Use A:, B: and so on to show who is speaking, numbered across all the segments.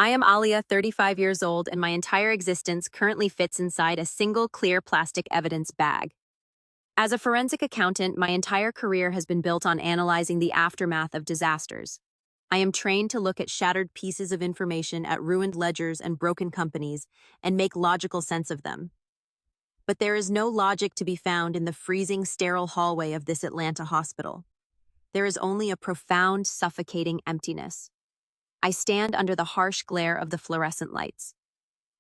A: I am Alia, 35 years old, and my entire existence currently fits inside a single clear plastic evidence bag. As a forensic accountant, my entire career has been built on analyzing the aftermath of disasters. I am trained to look at shattered pieces of information, at ruined ledgers and broken companies, and make logical sense of them. But there is no logic to be found in the freezing, sterile hallway of this Atlanta hospital. There is only a profound, suffocating emptiness. I stand under the harsh glare of the fluorescent lights,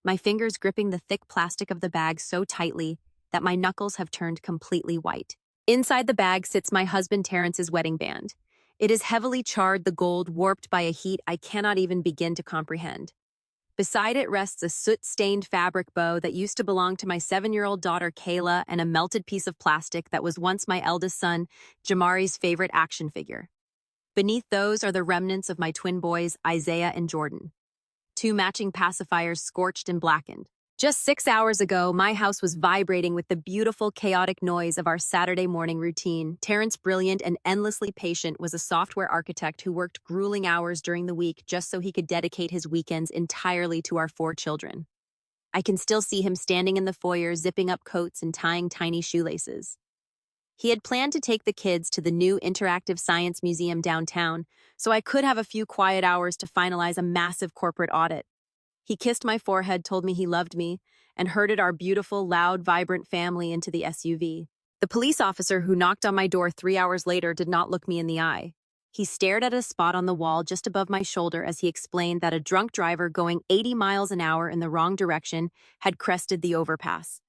A: my fingers gripping the thick plastic of the bag so tightly that my knuckles have turned completely white. Inside the bag sits my husband Terrence's wedding band. It is heavily charred, the gold warped by a heat I cannot even begin to comprehend. Beside it rests a soot-stained fabric bow that used to belong to my 7-year-old daughter Kayla, and a melted piece of plastic that was once my eldest son Jamari's favorite action figure. Beneath those are the remnants of my twin boys, Isaiah and Jordan. Two matching pacifiers scorched and blackened. Just 6 hours ago, my house was vibrating with the beautiful, chaotic noise of our Saturday morning routine. Terrence, brilliant and endlessly patient, was a software architect who worked grueling hours during the week just so he could dedicate his weekends entirely to our 4 children. I can still see him standing in the foyer, zipping up coats and tying tiny shoelaces. He had planned to take the kids to the new interactive science museum downtown, so I could have a few quiet hours to finalize a massive corporate audit. He kissed my forehead, told me he loved me, and herded our beautiful, loud, vibrant family into the SUV. The police officer who knocked on my door 3 hours later did not look me in the eye. He stared at a spot on the wall just above my shoulder as he explained that a drunk driver going 80 miles an hour in the wrong direction had crested the overpass.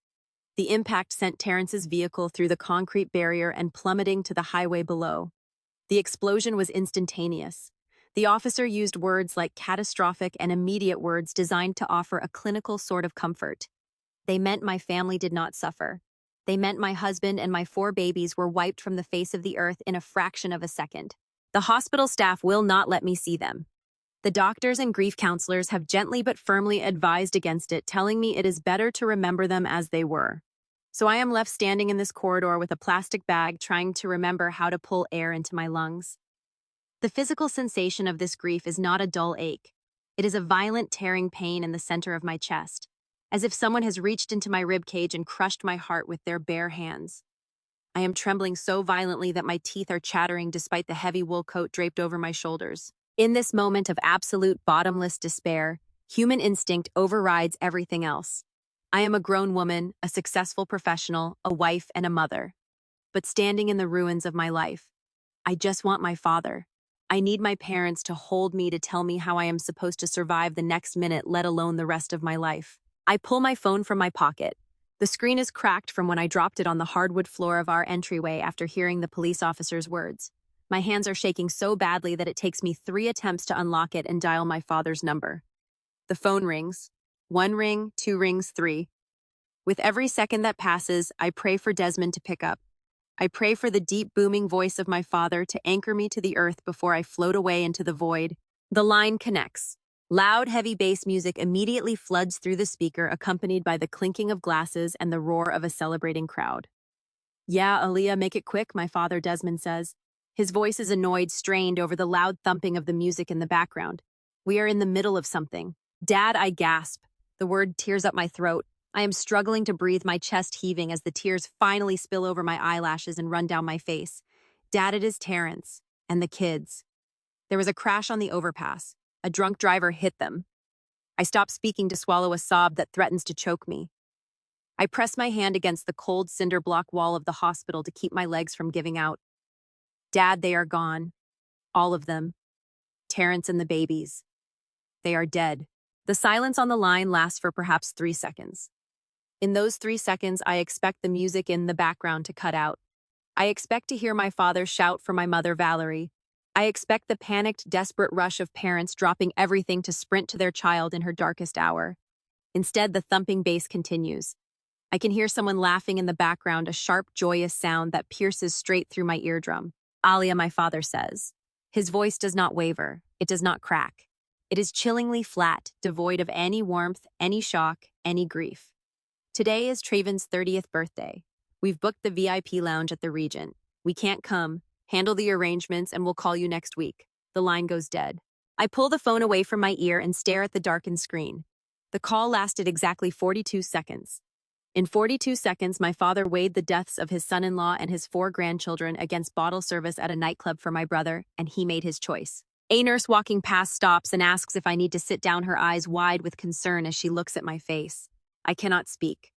A: The impact sent Terrence's vehicle through the concrete barrier and plummeting to the highway below. The explosion was instantaneous. The officer used words like catastrophic and immediate, words designed to offer a clinical sort of comfort. They meant my family did not suffer. They meant my husband and my 4 babies were wiped from the face of the earth in a fraction of a second. The hospital staff will not let me see them. The doctors and grief counselors have gently but firmly advised against it, telling me it is better to remember them as they were. So I am left standing in this corridor with a plastic bag, trying to remember how to pull air into my lungs. The physical sensation of this grief is not a dull ache. It is a violent, tearing pain in the center of my chest, as if someone has reached into my rib cage and crushed my heart with their bare hands. I am trembling so violently that my teeth are chattering despite the heavy wool coat draped over my shoulders. In this moment of absolute, bottomless despair, human instinct overrides everything else. I am a grown woman, a successful professional, a wife, and a mother. But standing in the ruins of my life, I just want my father. I need my parents to hold me, to tell me how I am supposed to survive the next minute, let alone the rest of my life. I pull my phone from my pocket. The screen is cracked from when I dropped it on the hardwood floor of our entryway after hearing the police officer's words. My hands are shaking so badly that it takes me 3 attempts to unlock it and dial my father's number. The phone rings. 1 ring, 2 rings, 3. With every second that passes, I pray for Desmond to pick up. I pray for the deep, booming voice of my father to anchor me to the earth before I float away into the void. The line connects. Loud, heavy bass music immediately floods through the speaker, accompanied by the clinking of glasses and the roar of a celebrating crowd. "Yeah, Aaliyah, make it quick," my father Desmond says. His voice is annoyed, strained over the loud thumping of the music in the background. We are in the middle of something. "Dad," I gasp. The word tears up my throat. I am struggling to breathe, my chest heaving as the tears finally spill over my eyelashes and run down my face. "Dad, it is Terrence. And the kids." There was a crash on the overpass. A drunk driver hit them. I stop speaking to swallow a sob that threatens to choke me. I press my hand against the cold cinder block wall of the hospital to keep my legs from giving out. "Dad, they are gone. All of them. Terrence and the babies. They are dead." The silence on the line lasts for perhaps 3 seconds. In those 3 seconds, I expect the music in the background to cut out. I expect to hear my father shout for my mother, Valerie. I expect the panicked, desperate rush of parents dropping everything to sprint to their child in her darkest hour. Instead, the thumping bass continues. I can hear someone laughing in the background, a sharp, joyous sound that pierces straight through my eardrum. "Alia," my father says. His voice does not waver. It does not crack. It is chillingly flat, devoid of any warmth, any shock, any grief. "Today is Traven's 30th birthday. We've booked the VIP lounge at the Regent. We can't come. Handle the arrangements and we'll call you next week." The line goes dead. I pull the phone away from my ear and stare at the darkened screen. The call lasted exactly 42 seconds. In 42 seconds, my father weighed the deaths of his son-in-law and his 4 grandchildren against bottle service at a nightclub for my brother, and he made his choice. A nurse walking past stops and asks if I need to sit down, her eyes wide with concern as she looks at my face. I cannot speak.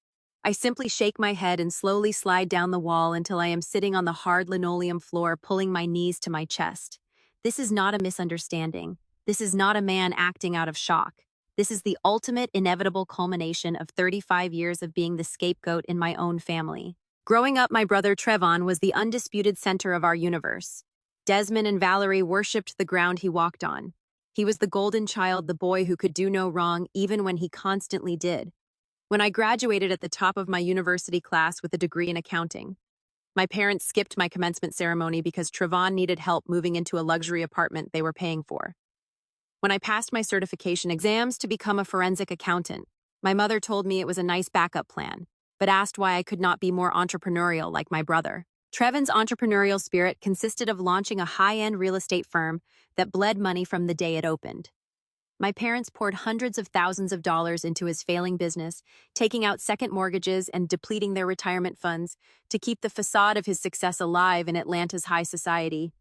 A: I simply shake my head and slowly slide down the wall until I am sitting on the hard linoleum floor, pulling my knees to my chest. This is not a misunderstanding. This is not a man acting out of shock. This is the ultimate inevitable culmination of 35 years of being the scapegoat in my own family. Growing up, my brother Trevon was the undisputed center of our universe. Desmond and Valerie worshipped the ground he walked on. He was the golden child, the boy who could do no wrong even when he constantly did. When I graduated at the top of my university class with a degree in accounting, my parents skipped my commencement ceremony because Trevon needed help moving into a luxury apartment they were paying for. When I passed my certification exams to become a forensic accountant, my mother told me it was a nice backup plan, but asked why I could not be more entrepreneurial like my brother. Trevon's entrepreneurial spirit consisted of launching a high-end real estate firm that bled money from the day it opened. My parents poured hundreds of thousands of dollars into his failing business, taking out second mortgages and depleting their retirement funds to keep the facade of his success alive in Atlanta's high society.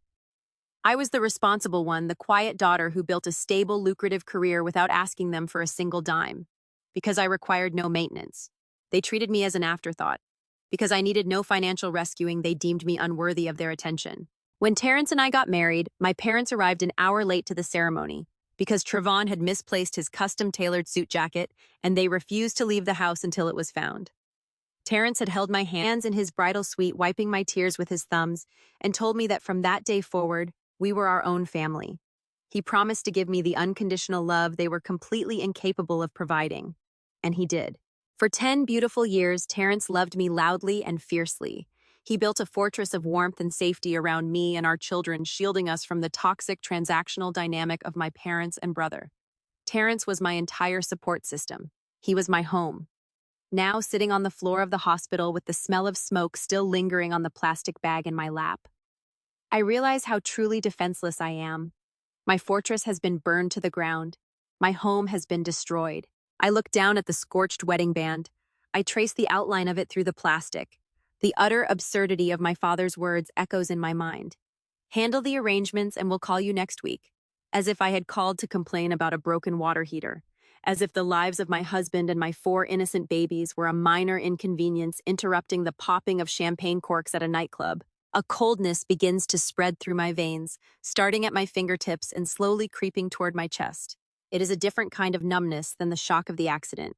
A: I was the responsible one, the quiet daughter who built a stable, lucrative career without asking them for a single dime. Because I required no maintenance, they treated me as an afterthought. Because I needed no financial rescuing, they deemed me unworthy of their attention. When Terrence and I got married, my parents arrived an hour late to the ceremony because Trevon had misplaced his custom-tailored suit jacket, and they refused to leave the house until it was found. Terrence had held my hands in his bridal suite, wiping my tears with his thumbs, and told me that from that day forward, we were our own family. He promised to give me the unconditional love they were completely incapable of providing. And he did. For 10 beautiful years, Terrence loved me loudly and fiercely. He built a fortress of warmth and safety around me and our children, shielding us from the toxic transactional dynamic of my parents and brother. Terrence was my entire support system. He was my home. Now, sitting on the floor of the hospital with the smell of smoke still lingering on the plastic bag in my lap, I realize how truly defenseless I am. My fortress has been burned to the ground. My home has been destroyed. I look down at the scorched wedding band. I trace the outline of it through the plastic. The utter absurdity of my father's words echoes in my mind. Handle the arrangements and we'll call you next week. As if I had called to complain about a broken water heater. As if the lives of my husband and my 4 innocent babies were a minor inconvenience interrupting the popping of champagne corks at a nightclub. A coldness begins to spread through my veins, starting at my fingertips and slowly creeping toward my chest. It is a different kind of numbness than the shock of the accident.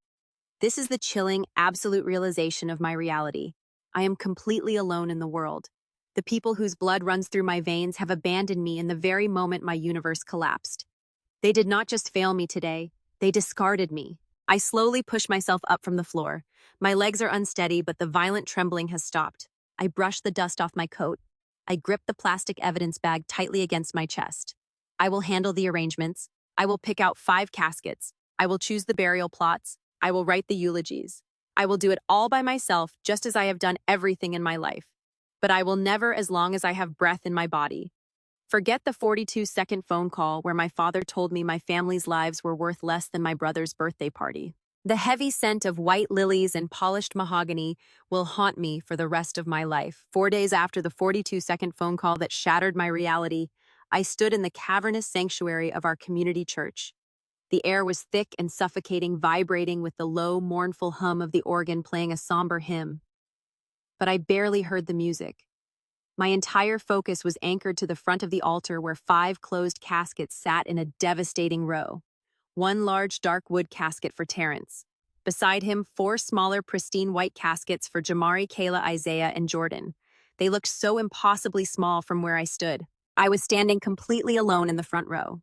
A: This is the chilling, absolute realization of my reality. I am completely alone in the world. The people whose blood runs through my veins have abandoned me in the very moment my universe collapsed. They did not just fail me today, they discarded me. I slowly push myself up from the floor. My legs are unsteady, but the violent trembling has stopped. I brush the dust off my coat. I grip the plastic evidence bag tightly against my chest. I will handle the arrangements. I will pick out 5 caskets. I will choose the burial plots. I will write the eulogies. I will do it all by myself, just as I have done everything in my life. But I will never as long as I have breath in my body. Forget the 42-second phone call where my father told me my family's lives were worth less than my brother's birthday party. The heavy scent of white lilies and polished mahogany will haunt me for the rest of my life. 4 days after the 42-second phone call that shattered my reality, I stood in the cavernous sanctuary of our community church. The air was thick and suffocating, vibrating with the low, mournful hum of the organ playing a somber hymn. But I barely heard the music. My entire focus was anchored to the front of the altar where 5 closed caskets sat in a devastating row. 1 large dark wood casket for Terrence. Beside him, 4 smaller pristine white caskets for Jamari, Kayla, Isaiah, and Jordan. They looked so impossibly small from where I stood. I was standing completely alone in the front row.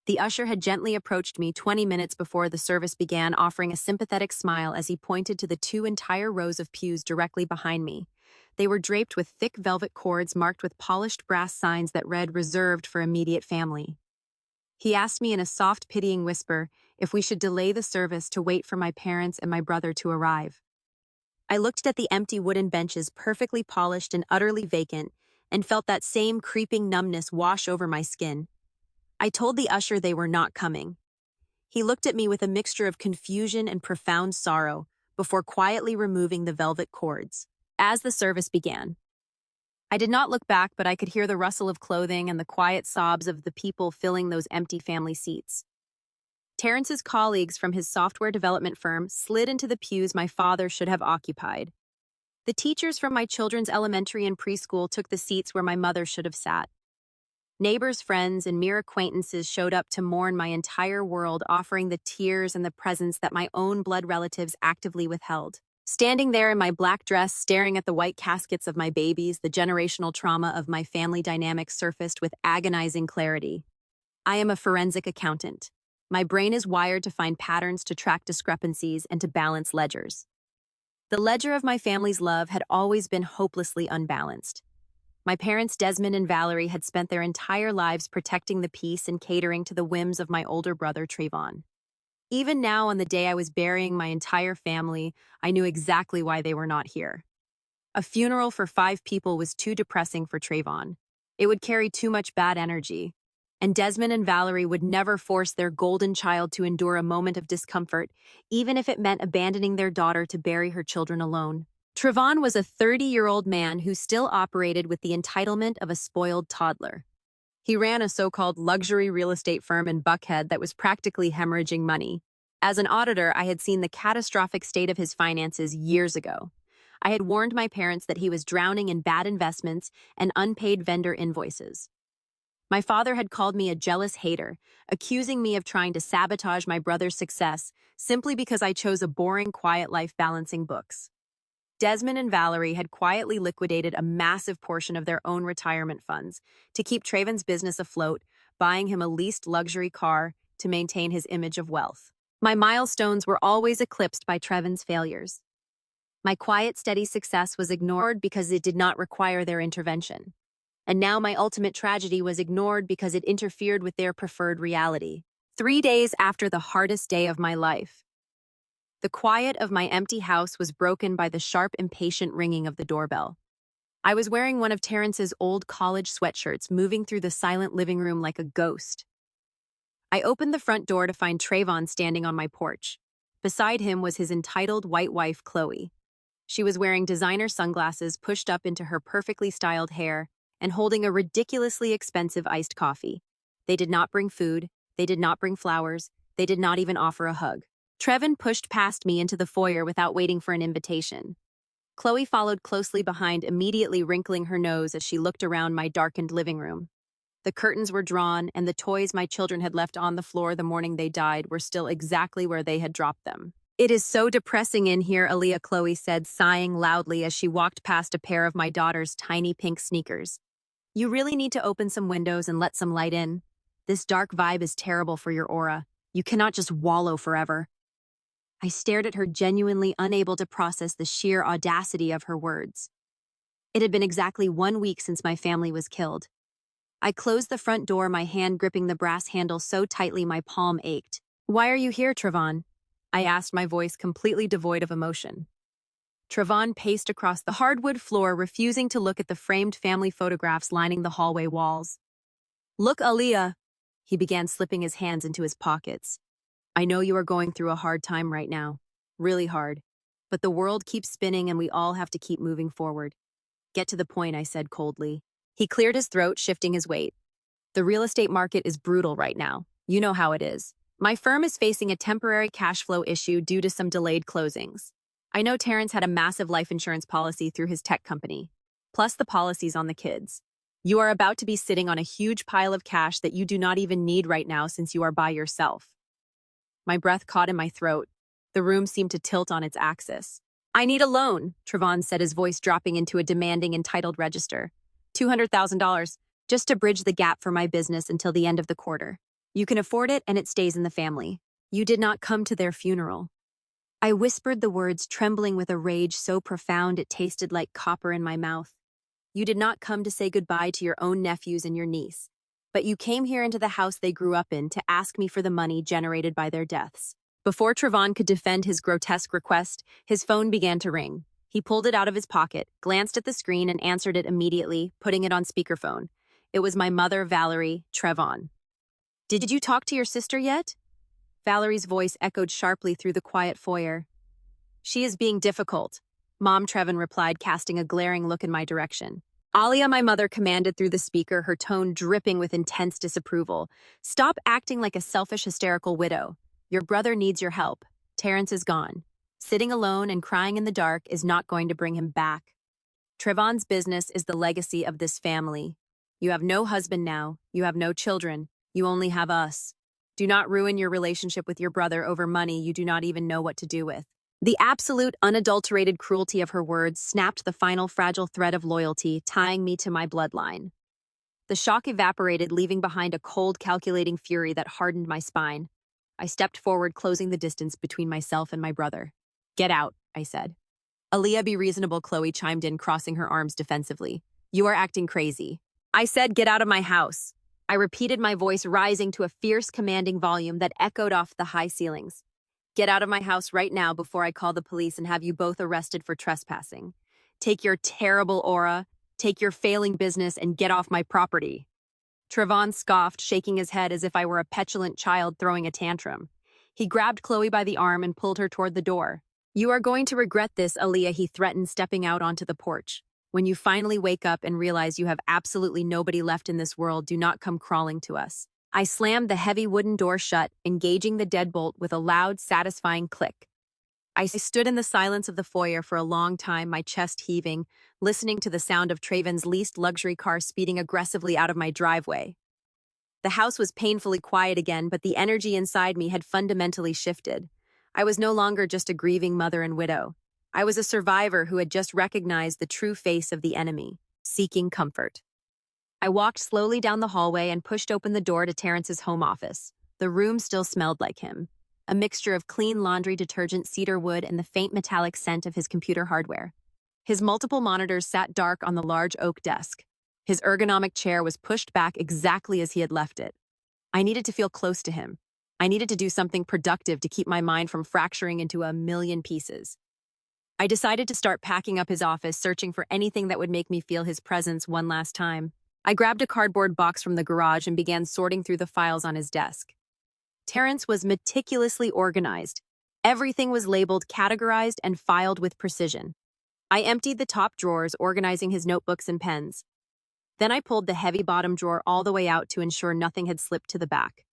A: The usher had gently approached me 20 minutes before the service began, offering a sympathetic smile as he pointed to the 2 entire rows of pews directly behind me. They were draped with thick velvet cords marked with polished brass signs that read "Reserved for immediate family." He asked me in a soft, pitying whisper if we should delay the service to wait for my parents and my brother to arrive. I looked at the empty wooden benches, perfectly polished and utterly vacant, and felt that same creeping numbness wash over my skin. I told the usher they were not coming. He looked at me with a mixture of confusion and profound sorrow before quietly removing the velvet cords. As the service began, I did not look back, but I could hear the rustle of clothing and the quiet sobs of the people filling those empty family seats. Terrence's colleagues from his software development firm slid into the pews my father should have occupied. The teachers from my children's elementary and preschool took the seats where my mother should have sat. Neighbors, friends, and mere acquaintances showed up to mourn my entire world, offering the tears and the presents that my own blood relatives actively withheld. Standing there in my black dress, staring at the white caskets of my babies, the generational trauma of my family dynamic surfaced with agonizing clarity. I am a forensic accountant. My brain is wired to find patterns, to track discrepancies, and to balance ledgers. The ledger of my family's love had always been hopelessly unbalanced. My parents, Desmond and Valerie, had spent their entire lives protecting the peace and catering to the whims of my older brother, Trayvon. Even now, on the day I was burying my entire family, I knew exactly why they were not here. A funeral for 5 people was too depressing for Trayvon. It would carry too much bad energy. And Desmond and Valerie would never force their golden child to endure a moment of discomfort, even if it meant abandoning their daughter to bury her children alone. Trayvon was a 30-year-old man who still operated with the entitlement of a spoiled toddler. He ran a so-called luxury real estate firm in Buckhead that was practically hemorrhaging money. As an auditor, I had seen the catastrophic state of his finances years ago. I had warned my parents that he was drowning in bad investments and unpaid vendor invoices. My father had called me a jealous hater, accusing me of trying to sabotage my brother's success simply because I chose a boring, quiet life balancing books. Desmond and Valerie had quietly liquidated a massive portion of their own retirement funds to keep Trayvon's business afloat, buying him a leased luxury car to maintain his image of wealth. My milestones were always eclipsed by Trayvon's failures. My quiet, steady success was ignored because it did not require their intervention. And now my ultimate tragedy was ignored because it interfered with their preferred reality. 3 days after the hardest day of my life, the quiet of my empty house was broken by the sharp, impatient ringing of the doorbell. I was wearing one of Terrence's old college sweatshirts, moving through the silent living room like a ghost. I opened the front door to find Trayvon standing on my porch. Beside him was his entitled white wife, Chloe. She was wearing designer sunglasses pushed up into her perfectly styled hair and holding a ridiculously expensive iced coffee. They did not bring food, they did not bring flowers, they did not even offer a hug. Trayvon pushed past me into the foyer without waiting for an invitation. Chloe followed closely behind, immediately wrinkling her nose as she looked around my darkened living room. The curtains were drawn, and the toys my children had left on the floor the morning they died were still exactly where they had dropped them. "It is so depressing in here," Aaliyah, Chloe said, sighing loudly as she walked past a pair of my daughter's tiny pink sneakers. "You really need to open some windows and let some light in. This dark vibe is terrible for your aura. You cannot just wallow forever." I stared at her, genuinely unable to process the sheer audacity of her words. It had been exactly 1 week since my family was killed. I closed the front door, my hand gripping the brass handle so tightly my palm ached. "Why are you here, Trayvon?" I asked, my voice completely devoid of emotion. Trayvon paced across the hardwood floor, refusing to look at the framed family photographs lining the hallway walls. "Look, Aaliyah," he began, slipping his hands into his pockets. "I know you are going through a hard time right now. Really hard. But the world keeps spinning and we all have to keep moving forward." "Get to the point," I said coldly. He cleared his throat, shifting his weight. "The real estate market is brutal right now. You know how it is. My firm is facing a temporary cash flow issue due to some delayed closings. I know Terrence had a massive life insurance policy through his tech company, plus the policies on the kids. You are about to be sitting on a huge pile of cash that you do not even need right now since you are by yourself." My breath caught in my throat. The room seemed to tilt on its axis. "I need a loan," Trayvon said, his voice dropping into a demanding, entitled register. $200,000, just to bridge the gap for my business until the end of the quarter. You can afford it and it stays in the family. You did not come to their funeral." I whispered the words, trembling with a rage so profound it tasted like copper in my mouth. "You did not come to say goodbye to your own nephews and your niece, but you came here into the house they grew up in to ask me for the money generated by their deaths." Before Trayvon could defend his grotesque request, his phone began to ring. He pulled it out of his pocket, glanced at the screen, and answered it immediately, putting it on speakerphone. It was my mother, Valerie, Trayvon. Did you talk to your sister yet? Valerie's voice echoed sharply through the quiet foyer. She is being difficult, Mom Trevin replied, casting a glaring look in my direction. Alia, my mother, commanded through the speaker, her tone dripping with intense disapproval. Stop acting like a selfish, hysterical widow. Your brother needs your help. Terrence is gone. Sitting alone and crying in the dark is not going to bring him back. Trevon's business is the legacy of this family. You have no husband now. You have no children. You only have us. Do not ruin your relationship with your brother over money you do not even know what to do with. The absolute, unadulterated cruelty of her words snapped the final fragile thread of loyalty, tying me to my bloodline. The shock evaporated, leaving behind a cold, calculating fury that hardened my spine. I stepped forward, closing the distance between myself and my brother. Get out, I said. Aaliyah, be reasonable, Chloe chimed in, crossing her arms defensively. You are acting crazy. I said, get out of my house. I repeated, my voice rising to a fierce, commanding volume that echoed off the high ceilings. Get out of my house right now before I call the police and have you both arrested for trespassing. Take your terrible aura, take your failing business, and get off my property. Trevon scoffed, shaking his head as if I were a petulant child throwing a tantrum. He grabbed Chloe by the arm and pulled her toward the door. You are going to regret this, Aaliyah, he threatened, stepping out onto the porch. When you finally wake up and realize you have absolutely nobody left in this world, do not come crawling to us. I slammed the heavy wooden door shut, engaging the deadbolt with a loud, satisfying click. I stood in the silence of the foyer for a long time, my chest heaving, listening to the sound of Trevon's leased luxury car speeding aggressively out of my driveway. The house was painfully quiet again, but the energy inside me had fundamentally shifted. I was no longer just a grieving mother and widow. I was a survivor who had just recognized the true face of the enemy, seeking comfort. I walked slowly down the hallway and pushed open the door to Terrence's home office. The room still smelled like him, a mixture of clean laundry detergent, cedar wood, and the faint metallic scent of his computer hardware. His multiple monitors sat dark on the large oak desk. His ergonomic chair was pushed back exactly as he had left it. I needed to feel close to him. I needed to do something productive to keep my mind from fracturing into a million pieces. I decided to start packing up his office, searching for anything that would make me feel his presence one last time. I grabbed a cardboard box from the garage and began sorting through the files on his desk. Terrence was meticulously organized. Everything was labeled, categorized, and filed with precision. I emptied the top drawers, organizing his notebooks and pens. Then I pulled the heavy bottom drawer all the way out to ensure nothing had slipped to the back.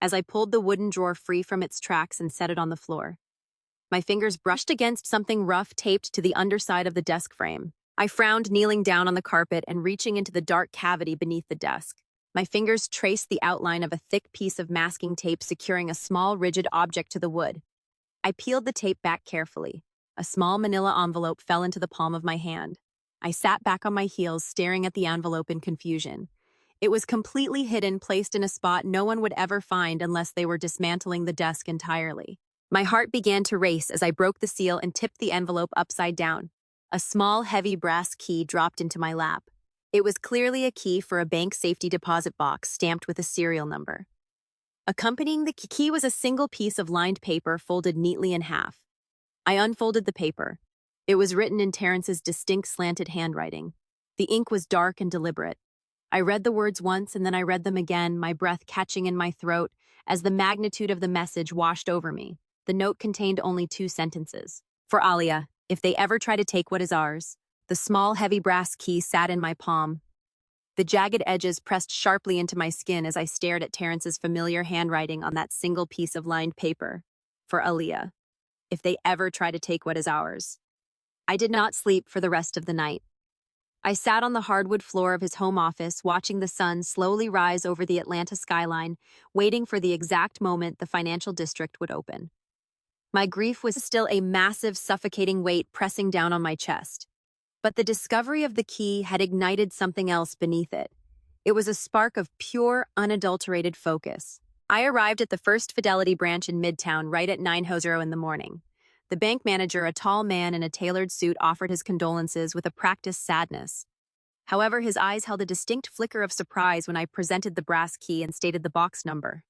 A: As I pulled the wooden drawer free from its tracks and set it on the floor, my fingers brushed against something rough taped to the underside of the desk frame. I frowned, kneeling down on the carpet and reaching into the dark cavity beneath the desk. My fingers traced the outline of a thick piece of masking tape securing a small, rigid object to the wood. I peeled the tape back carefully. A small manila envelope fell into the palm of my hand. I sat back on my heels, staring at the envelope in confusion. It was completely hidden, placed in a spot no one would ever find unless they were dismantling the desk entirely. My heart began to race as I broke the seal and tipped the envelope upside down. A small, heavy brass key dropped into my lap. It was clearly a key for a bank safety deposit box stamped with a serial number. Accompanying the key was a single piece of lined paper folded neatly in half. I unfolded the paper. It was written in Terrence's distinct slanted handwriting. The ink was dark and deliberate. I read the words once and then I read them again, my breath catching in my throat as the magnitude of the message washed over me. The note contained only 2 sentences. For Alia, if they ever try to take what is ours. The small, heavy brass key sat in my palm. The jagged edges pressed sharply into my skin as I stared at Terrence's familiar handwriting on that single piece of lined paper. For Aaliyah, if they ever try to take what is ours. I did not sleep for the rest of the night. I sat on the hardwood floor of his home office, watching the sun slowly rise over the Atlanta skyline, waiting for the exact moment the financial district would open. My grief was still a massive, suffocating weight pressing down on my chest. But the discovery of the key had ignited something else beneath it. It was a spark of pure, unadulterated focus. I arrived at the First Fidelity branch in Midtown right at 9:00 in the morning. The bank manager, a tall man in a tailored suit, offered his condolences with a practiced sadness. However, his eyes held a distinct flicker of surprise when I presented the brass key and stated the box number.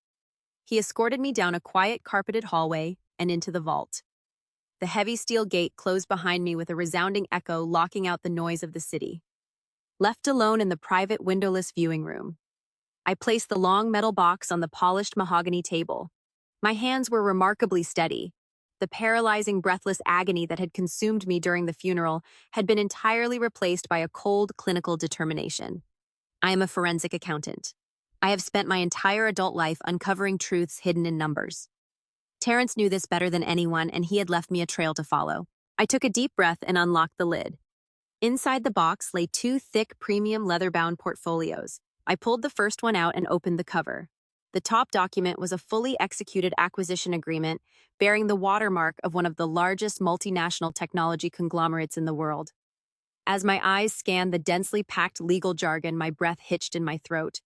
A: He escorted me down a quiet, carpeted hallway and into the vault. The heavy steel gate closed behind me with a resounding echo, locking out the noise of the city. Left alone in the private windowless viewing room, I placed the long metal box on the polished mahogany table. My hands were remarkably steady. The paralyzing, breathless agony that had consumed me during the funeral had been entirely replaced by a cold, clinical determination. I am a forensic accountant. I have spent my entire adult life uncovering truths hidden in numbers. Terrence knew this better than anyone, and he had left me a trail to follow. I took a deep breath and unlocked the lid. Inside the box lay two thick, premium leather-bound portfolios. I pulled the first one out and opened the cover. The top document was a fully executed acquisition agreement bearing the watermark of one of the largest multinational technology conglomerates in the world. As my eyes scanned the densely packed legal jargon, my breath hitched in my throat.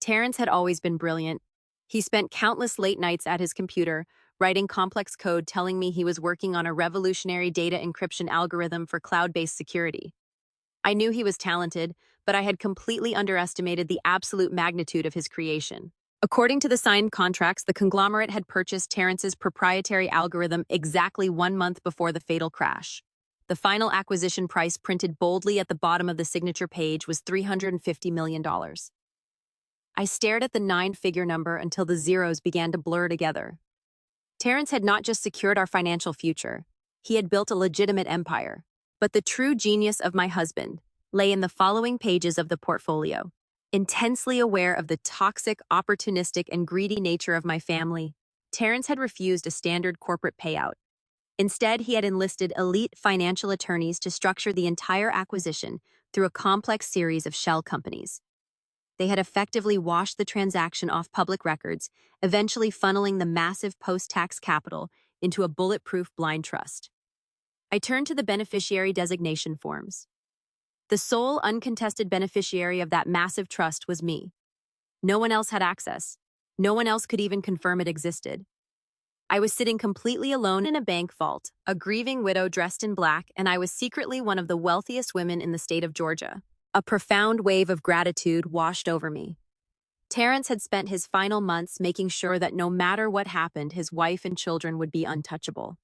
A: Terrence had always been brilliant. He spent countless late nights at his computer, writing complex code telling me he was working on a revolutionary data encryption algorithm for cloud-based security. I knew he was talented, but I had completely underestimated the absolute magnitude of his creation. According to the signed contracts, the conglomerate had purchased Terrence's proprietary algorithm exactly 1 month before the fatal crash. The final acquisition price printed boldly at the bottom of the signature page was $350 million. I stared at the 9-figure number until the zeros began to blur together. Terrence had not just secured our financial future, he had built a legitimate empire. But the true genius of my husband lay in the following pages of the portfolio. Intensely aware of the toxic, opportunistic, and greedy nature of my family, Terrence had refused a standard corporate payout. Instead, he had enlisted elite financial attorneys to structure the entire acquisition through a complex series of shell companies. They had effectively washed the transaction off public records, eventually funneling the massive post-tax capital into a bulletproof blind trust. I turned to the beneficiary designation forms. The sole uncontested beneficiary of that massive trust was me. No one else had access. No one else could even confirm it existed. I was sitting completely alone in a bank vault, a grieving widow dressed in black, and I was secretly one of the wealthiest women in the state of Georgia. A profound wave of gratitude washed over me. Terrence had spent his final months making sure that no matter what happened, his wife and children would be untouchable.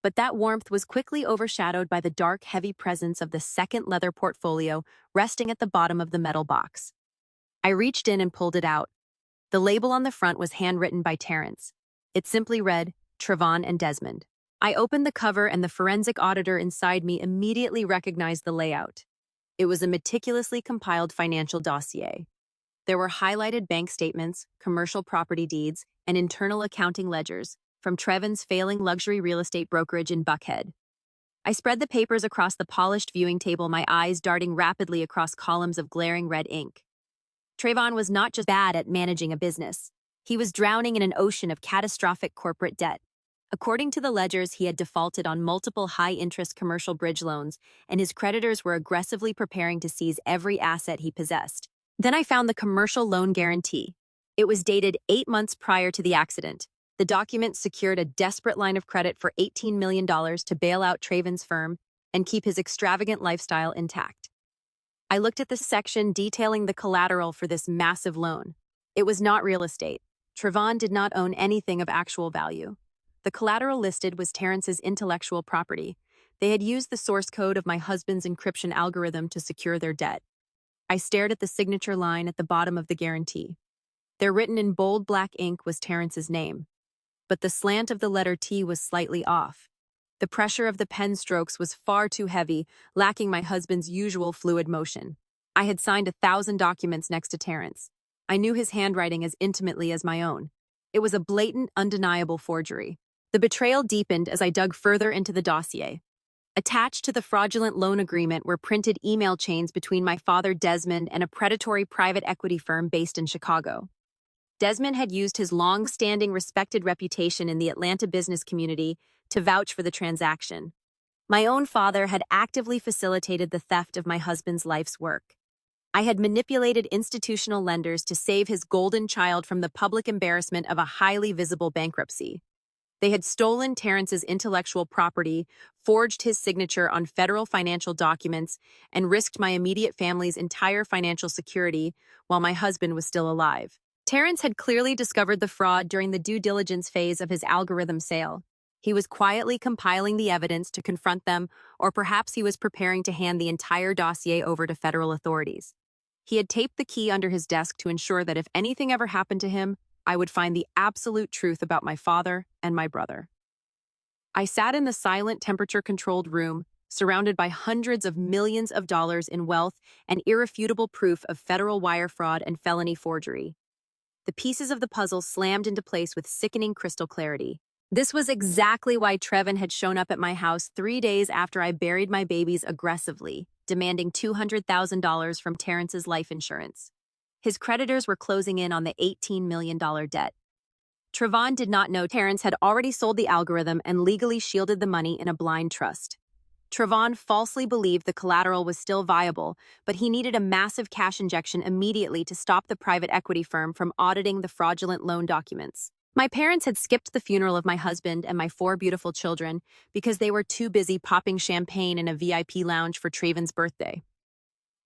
A: But that warmth was quickly overshadowed by the dark, heavy presence of the second leather portfolio resting at the bottom of the metal box. I reached in and pulled it out. The label on the front was handwritten by Terrence. It simply read, Trevon and Desmond. I opened the cover and the forensic auditor inside me immediately recognized the layout. It was a meticulously compiled financial dossier. There were highlighted bank statements, commercial property deeds, and internal accounting ledgers from Trevon's failing luxury real estate brokerage in Buckhead. I spread the papers across the polished viewing table, my eyes darting rapidly across columns of glaring red ink. Trevon was not just bad at managing a business. He was drowning in an ocean of catastrophic corporate debt. According to the ledgers, he had defaulted on multiple high-interest commercial bridge loans, and his creditors were aggressively preparing to seize every asset he possessed. Then I found the commercial loan guarantee. It was dated 8 months prior to the accident. The document secured a desperate line of credit for $18 million to bail out Trevon's firm and keep his extravagant lifestyle intact. I looked at the section detailing the collateral for this massive loan. It was not real estate. Trevon did not own anything of actual value. The collateral listed was Terrence's intellectual property. They had used the source code of my husband's encryption algorithm to secure their debt. I stared at the signature line at the bottom of the guarantee. There, written in bold black ink, was Terrence's name. But the slant of the letter T was slightly off. The pressure of the pen strokes was far too heavy, lacking my husband's usual fluid motion. I had signed 1,000 documents next to Terrence. I knew his handwriting as intimately as my own. It was a blatant, undeniable forgery. The betrayal deepened as I dug further into the dossier. Attached to the fraudulent loan agreement were printed email chains between my father Desmond and a predatory private equity firm based in Chicago. Desmond had used his long-standing respected reputation in the Atlanta business community to vouch for the transaction. My own father had actively facilitated the theft of my husband's life's work. I had manipulated institutional lenders to save his golden child from the public embarrassment of a highly visible bankruptcy. They had stolen Terrence's intellectual property, forged his signature on federal financial documents, and risked my immediate family's entire financial security while my husband was still alive. Terrence had clearly discovered the fraud during the due diligence phase of his algorithm sale. He was quietly compiling the evidence to confront them, or perhaps he was preparing to hand the entire dossier over to federal authorities. He had taped the key under his desk to ensure that if anything ever happened to him, I would find the absolute truth about my father and my brother. I sat in the silent, temperature-controlled room, surrounded by hundreds of millions of dollars in wealth and irrefutable proof of federal wire fraud and felony forgery. The pieces of the puzzle slammed into place with sickening crystal clarity. This was exactly why Trevin had shown up at my house 3 days after I buried my babies aggressively, demanding $200,000 from Terrence's life insurance. His creditors were closing in on the $18 million debt. Trevon did not know Terrence had already sold the algorithm and legally shielded the money in a blind trust. Trevon falsely believed the collateral was still viable, but he needed a massive cash injection immediately to stop the private equity firm from auditing the fraudulent loan documents. My parents had skipped the funeral of my husband and my 4 beautiful children because they were too busy popping champagne in a VIP lounge for Traven's birthday.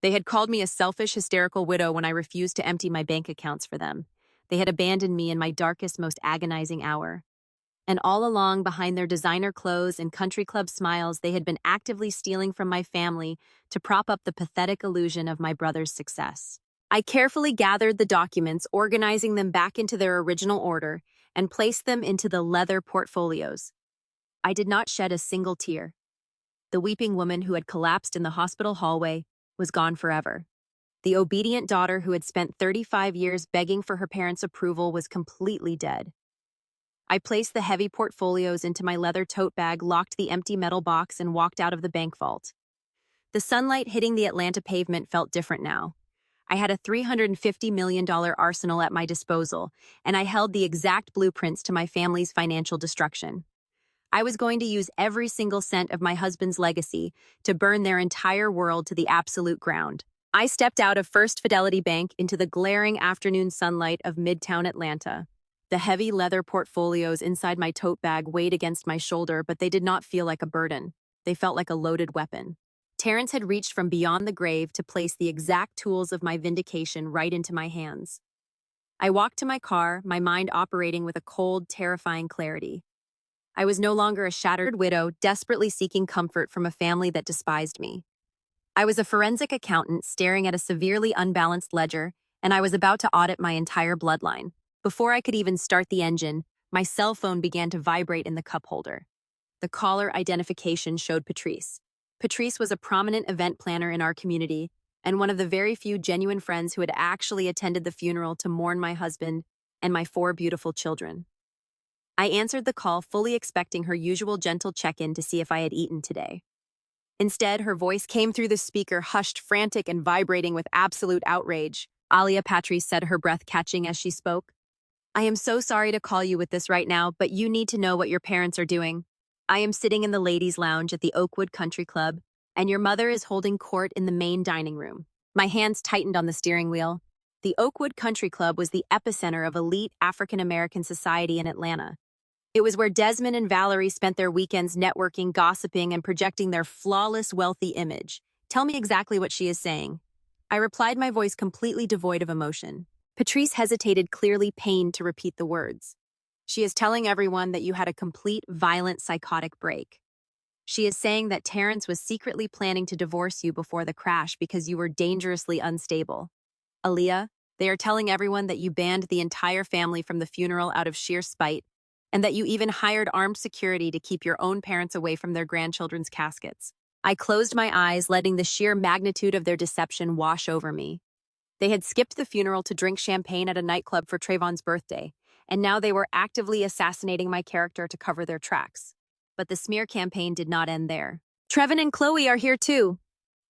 A: They had called me a selfish, hysterical widow when I refused to empty my bank accounts for them. They had abandoned me in my darkest, most agonizing hour. And all along, behind their designer clothes and country club smiles, they had been actively stealing from my family to prop up the pathetic illusion of my brother's success. I carefully gathered the documents, organizing them back into their original order, and placed them into the leather portfolios. I did not shed a single tear. The weeping woman who had collapsed in the hospital hallway was gone forever. The obedient daughter who had spent 35 years begging for her parents' approval was completely dead. I placed the heavy portfolios into my leather tote bag, locked the empty metal box, and walked out of the bank vault. The sunlight hitting the Atlanta pavement felt different now. I had a $350 million arsenal at my disposal, and I held the exact blueprints to my family's financial destruction. I was going to use every single cent of my husband's legacy to burn their entire world to the absolute ground. I stepped out of First Fidelity Bank into the glaring afternoon sunlight of Midtown Atlanta. The heavy leather portfolios inside my tote bag weighed against my shoulder, but they did not feel like a burden. They felt like a loaded weapon. Terrence had reached from beyond the grave to place the exact tools of my vindication right into my hands. I walked to my car, my mind operating with a cold, terrifying clarity. I was no longer a shattered widow, desperately seeking comfort from a family that despised me. I was a forensic accountant staring at a severely unbalanced ledger, and I was about to audit my entire bloodline. Before I could even start the engine, my cell phone began to vibrate in the cup holder. The caller identification showed Patrice. Patrice was a prominent event planner in our community, and one of the very few genuine friends who had actually attended the funeral to mourn my husband and my 4 beautiful children. I answered the call, fully expecting her usual gentle check-in to see if I had eaten today. Instead, her voice came through the speaker, hushed, frantic, and vibrating with absolute outrage. Alia, Patrice said, her breath catching as she spoke. I am so sorry to call you with this right now, but you need to know what your parents are doing. I am sitting in the ladies' lounge at the Oakwood Country Club, and your mother is holding court in the main dining room. My hands tightened on the steering wheel. The Oakwood Country Club was the epicenter of elite African-American society in Atlanta. It was where Desmond and Valerie spent their weekends networking, gossiping, and projecting their flawless, wealthy image. Tell me exactly what she is saying. I replied, my voice completely devoid of emotion. Patrice hesitated, clearly pained to repeat the words. She is telling everyone that you had a complete, violent, psychotic break. She is saying that Terrence was secretly planning to divorce you before the crash because you were dangerously unstable. Aaliyah, they are telling everyone that you banned the entire family from the funeral out of sheer spite, and that you even hired armed security to keep your own parents away from their grandchildren's caskets. I closed my eyes, letting the sheer magnitude of their deception wash over me. They had skipped the funeral to drink champagne at a nightclub for Trayvon's birthday, and now they were actively assassinating my character to cover their tracks. But the smear campaign did not end there. Trevin and Chloe are here too,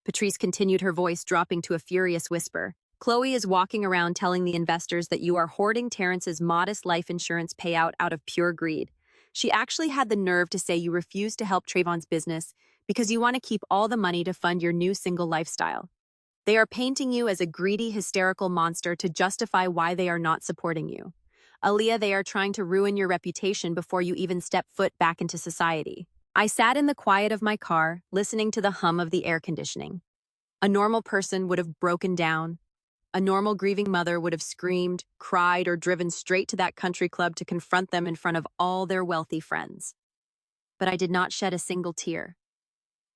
A: Patrice continued, her voice dropping to a furious whisper. Chloe is walking around telling the investors that you are hoarding Terrence's modest life insurance payout out of pure greed. She actually had the nerve to say you refuse to help Trayvon's business because you want to keep all the money to fund your new single lifestyle. They are painting you as a greedy, hysterical monster to justify why they are not supporting you. Aaliyah, they are trying to ruin your reputation before you even step foot back into society. I sat in the quiet of my car, listening to the hum of the air conditioning. A normal person would have broken down. A normal grieving mother would have screamed, cried, or driven straight to that country club to confront them in front of all their wealthy friends. But I did not shed a single tear.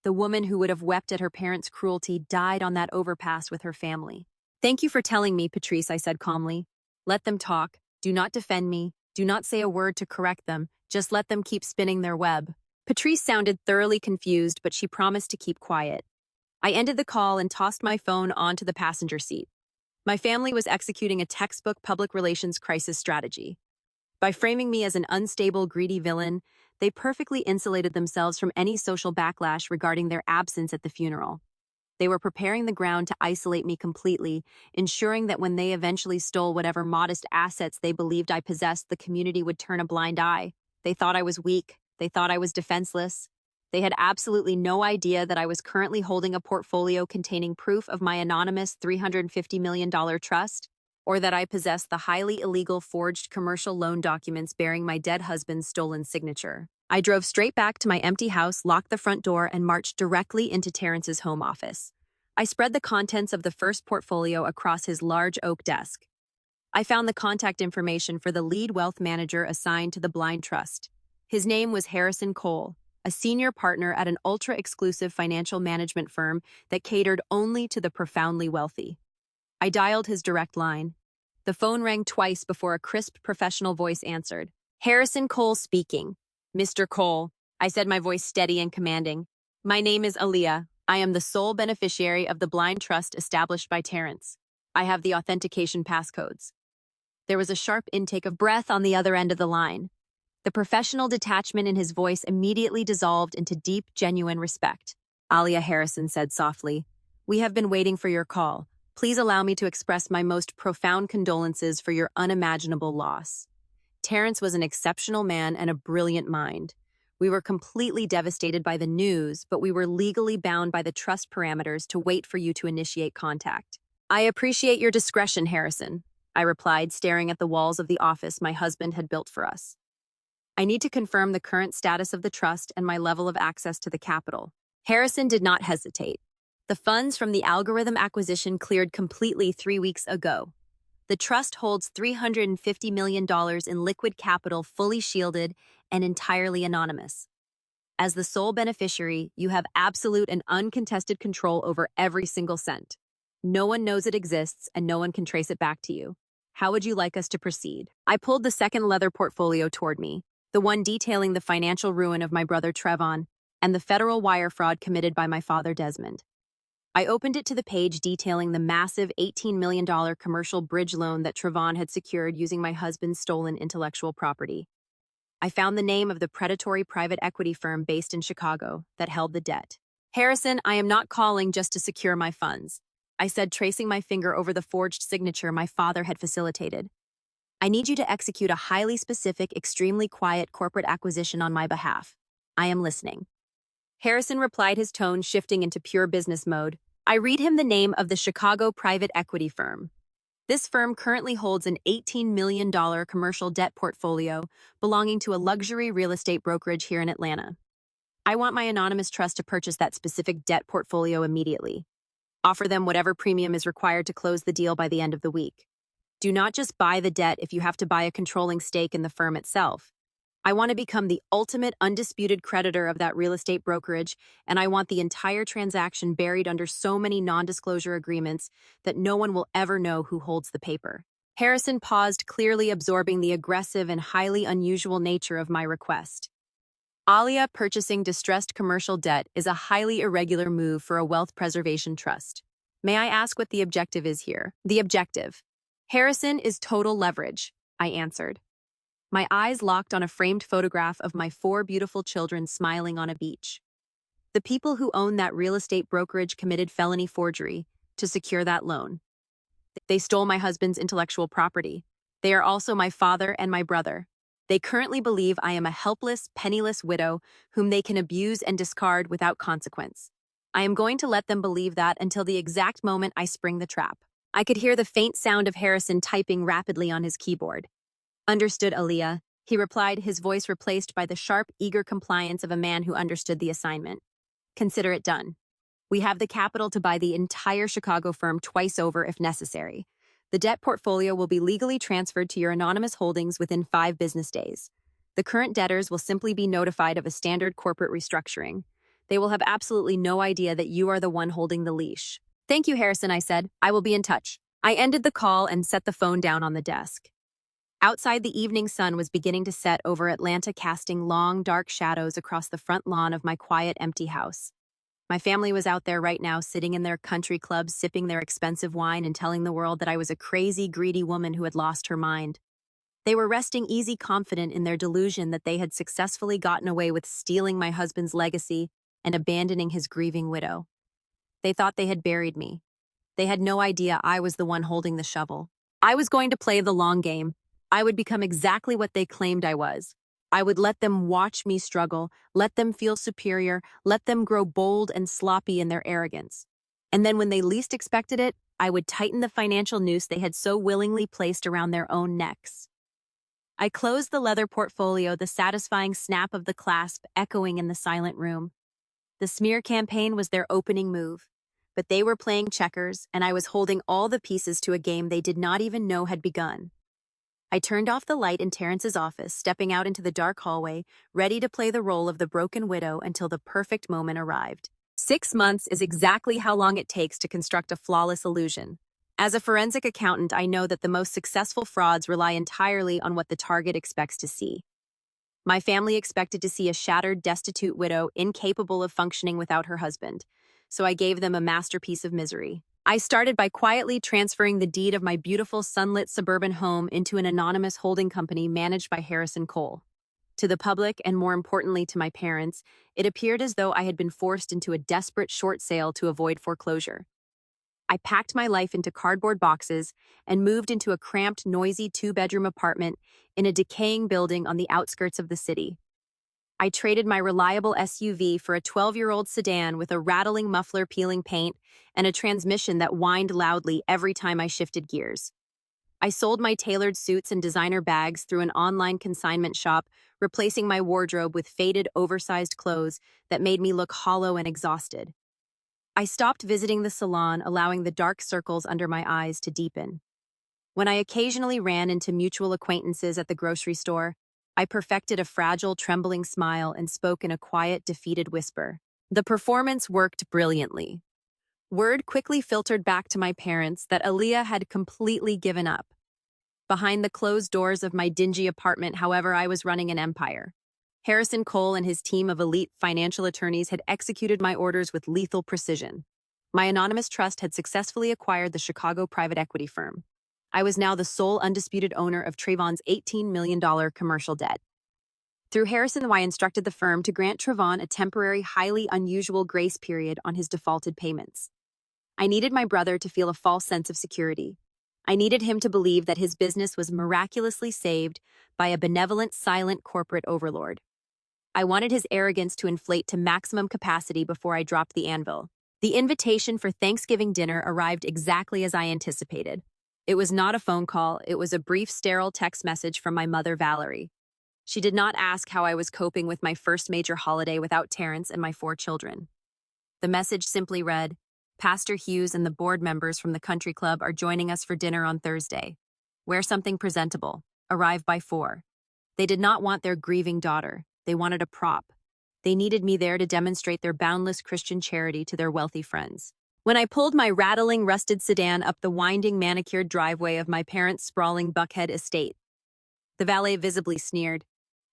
A: The woman who would have wept at her parents' cruelty died on that overpass with her family. Thank you for telling me, Patrice, I said calmly. Let them talk. Do not defend me. Do not say a word to correct them. Just let them keep spinning their web. Patrice sounded thoroughly confused, but she promised to keep quiet. I ended the call and tossed my phone onto the passenger seat. My family was executing a textbook public relations crisis strategy. By framing me as an unstable, greedy villain, they perfectly insulated themselves from any social backlash regarding their absence at the funeral. They were preparing the ground to isolate me completely, ensuring that when they eventually stole whatever modest assets they believed I possessed, the community would turn a blind eye. They thought I was weak. They thought I was defenseless. They had absolutely no idea that I was currently holding a portfolio containing proof of my anonymous $350 million trust, or that I possessed the highly illegal forged commercial loan documents bearing my dead husband's stolen signature. I drove straight back to my empty house, locked the front door, and marched directly into Terrence's home office. I spread the contents of the first portfolio across his large oak desk. I found the contact information for the lead wealth manager assigned to the Blind Trust. His name was Harrison Cole, a senior partner at an ultra-exclusive financial management firm that catered only to the profoundly wealthy. I dialed his direct line. The phone rang twice before a crisp professional voice answered. Harrison Cole speaking. Mr. Cole, I said, my voice steady and commanding. My name is Aaliyah. I am the sole beneficiary of the Blind Trust established by Terrence. I have the authentication passcodes. There was a sharp intake of breath on the other end of the line. The professional detachment in his voice immediately dissolved into deep, genuine respect. Aaliyah, Harrison said softly, we have been waiting for your call. Please allow me to express my most profound condolences for your unimaginable loss. Terrence was an exceptional man and a brilliant mind. We were completely devastated by the news, but we were legally bound by the trust parameters to wait for you to initiate contact. I appreciate your discretion, Harrison, I replied, staring at the walls of the office my husband had built for us. I need to confirm the current status of the trust and my level of access to the capital. Harrison did not hesitate. The funds from the algorithm acquisition cleared completely 3 weeks ago. The trust holds $350 million in liquid capital, fully shielded and entirely anonymous. As the sole beneficiary, you have absolute and uncontested control over every single cent. No one knows it exists, and no one can trace it back to you. How would you like us to proceed? I pulled the second leather portfolio toward me, the one detailing the financial ruin of my brother Trevon and the federal wire fraud committed by my father Desmond. I opened it to the page detailing the massive $18 million commercial bridge loan that Trevon had secured using my husband's stolen intellectual property. I found the name of the predatory private equity firm based in Chicago that held the debt. Harrison, I am not calling just to secure my funds, I said, tracing my finger over the forged signature my father had facilitated. I need you to execute a highly specific, extremely quiet corporate acquisition on my behalf. I am listening. Harrison replied, his tone shifting into pure business mode. I read him the name of the Chicago private equity firm. This firm currently holds an $18 million commercial debt portfolio belonging to a luxury real estate brokerage here in Atlanta. I want my anonymous trust to purchase that specific debt portfolio immediately. Offer them whatever premium is required to close the deal by the end of the week. Do not just buy the debt if you have to buy a controlling stake in the firm itself. I want to become the ultimate undisputed creditor of that real estate brokerage, and I want the entire transaction buried under so many non-disclosure agreements that no one will ever know who holds the paper. Harrison paused, clearly absorbing the aggressive and highly unusual nature of my request. Aaliyah, purchasing distressed commercial debt is a highly irregular move for a wealth preservation trust. May I ask what the objective is here? The objective. Harrison, is total leverage, I answered. My eyes locked on a framed photograph of my 4 beautiful children smiling on a beach. The people who own that real estate brokerage committed felony forgery to secure that loan. They stole my husband's intellectual property. They are also my father and my brother. They currently believe I am a helpless, penniless widow whom they can abuse and discard without consequence. I am going to let them believe that until the exact moment I spring the trap. I could hear the faint sound of Harrison typing rapidly on his keyboard. Understood, Aaliyah, he replied, his voice replaced by the sharp, eager compliance of a man who understood the assignment. Consider it done. We have the capital to buy the entire Chicago firm twice over if necessary. The debt portfolio will be legally transferred to your anonymous holdings within 5 business days. The current debtors will simply be notified of a standard corporate restructuring. They will have absolutely no idea that you are the one holding the leash. Thank you, Harrison, I said. I will be in touch. I ended the call and set the phone down on the desk. Outside, the evening sun was beginning to set over Atlanta, casting long, dark shadows across the front lawn of my quiet, empty house. My family was out there right now, sitting in their country club, sipping their expensive wine and telling the world that I was a crazy, greedy woman who had lost her mind. They were resting easy, confident in their delusion that they had successfully gotten away with stealing my husband's legacy and abandoning his grieving widow. They thought they had buried me. They had no idea I was the one holding the shovel. I was going to play the long game. I would become exactly what they claimed I was. I would let them watch me struggle, let them feel superior, let them grow bold and sloppy in their arrogance. And then when they least expected it, I would tighten the financial noose they had so willingly placed around their own necks. I closed the leather portfolio, the satisfying snap of the clasp echoing in the silent room. The smear campaign was their opening move, but they were playing checkers, and I was holding all the pieces to a game they did not even know had begun. I turned off the light in Terrence's office, stepping out into the dark hallway, ready to play the role of the broken widow until the perfect moment arrived. 6 months is exactly how long it takes to construct a flawless illusion. As a forensic accountant, I know that the most successful frauds rely entirely on what the target expects to see. My family expected to see a shattered, destitute widow incapable of functioning without her husband, so I gave them a masterpiece of misery. I started by quietly transferring the deed of my beautiful sunlit suburban home into an anonymous holding company managed by Harrison Cole. To the public, and more importantly to my parents, it appeared as though I had been forced into a desperate short sale to avoid foreclosure. I packed my life into cardboard boxes and moved into a cramped, noisy two-bedroom apartment in a decaying building on the outskirts of the city. I traded my reliable SUV for a 12-year-old sedan with a rattling muffler peeling paint and a transmission that whined loudly every time I shifted gears. I sold my tailored suits and designer bags through an online consignment shop, replacing my wardrobe with faded, oversized clothes that made me look hollow and exhausted. I stopped visiting the salon, allowing the dark circles under my eyes to deepen. When I occasionally ran into mutual acquaintances at the grocery store, I perfected a fragile, trembling smile and spoke in a quiet, defeated whisper. The performance worked brilliantly. Word quickly filtered back to my parents that Aaliyah had completely given up. Behind the closed doors of my dingy apartment, however, I was running an empire. Harrison Cole and his team of elite financial attorneys had executed my orders with lethal precision. My anonymous trust had successfully acquired the Chicago private equity firm. I was now the sole undisputed owner of Trayvon's $18 million commercial debt. Through Harrison, I instructed the firm to grant Trayvon a temporary, highly unusual grace period on his defaulted payments. I needed my brother to feel a false sense of security. I needed him to believe that his business was miraculously saved by a benevolent, silent corporate overlord. I wanted his arrogance to inflate to maximum capacity before I dropped the anvil. The invitation for Thanksgiving dinner arrived exactly as I anticipated. It was not a phone call, it was a brief, sterile text message from my mother, Valerie. She did not ask how I was coping with my first major holiday without Terrence and my 4 children. The message simply read, "Pastor Hughes and the board members from the country club are joining us for dinner on Thursday. Wear something presentable. Arrive by 4. They did not want their grieving daughter. They wanted a prop. They needed me there to demonstrate their boundless Christian charity to their wealthy friends." When I pulled my rattling, rusted sedan up the winding, manicured driveway of my parents' sprawling Buckhead estate, the valet visibly sneered.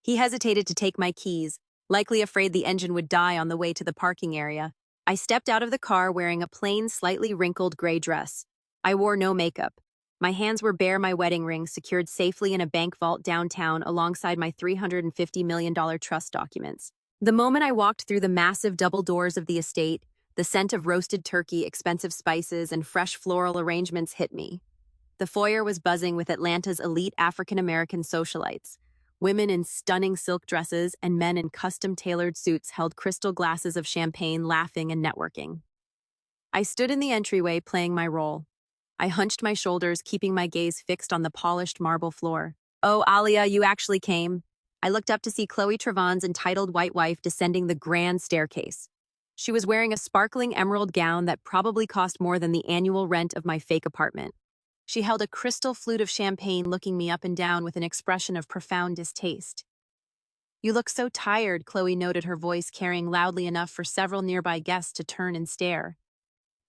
A: He hesitated to take my keys, likely afraid the engine would die on the way to the parking area. I stepped out of the car wearing a plain, slightly wrinkled gray dress. I wore no makeup. My hands were bare, my wedding ring secured safely in a bank vault downtown alongside my $350 million trust documents. The moment I walked through the massive double doors of the estate, the scent of roasted turkey, expensive spices, and fresh floral arrangements hit me. The foyer was buzzing with Atlanta's elite African-American socialites. Women in stunning silk dresses and men in custom-tailored suits held crystal glasses of champagne, laughing and networking. I stood in the entryway playing my role. I hunched my shoulders, keeping my gaze fixed on the polished marble floor. "Oh, Alia, you actually came." I looked up to see Chloe Trevon's entitled white wife descending the grand staircase. She was wearing a sparkling emerald gown that probably cost more than the annual rent of my fake apartment. She held a crystal flute of champagne, looking me up and down with an expression of profound distaste. "You look so tired," Chloe noted, her voice carrying loudly enough for several nearby guests to turn and stare.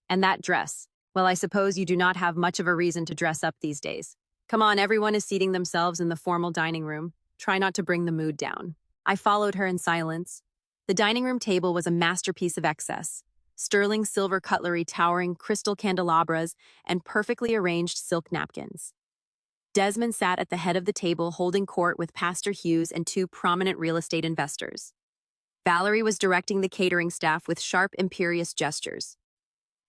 A: "And that dress. Well, I suppose you do not have much of a reason to dress up these days. Come on, everyone is seating themselves in the formal dining room. Try not to bring the mood down. I followed her in silence. The dining room table was a masterpiece of excess. Sterling silver cutlery towering crystal candelabras and perfectly arranged silk napkins. Desmond sat at the head of the table holding court with Pastor Hughes and two prominent real estate investors. Valerie was directing the catering staff with sharp, imperious gestures.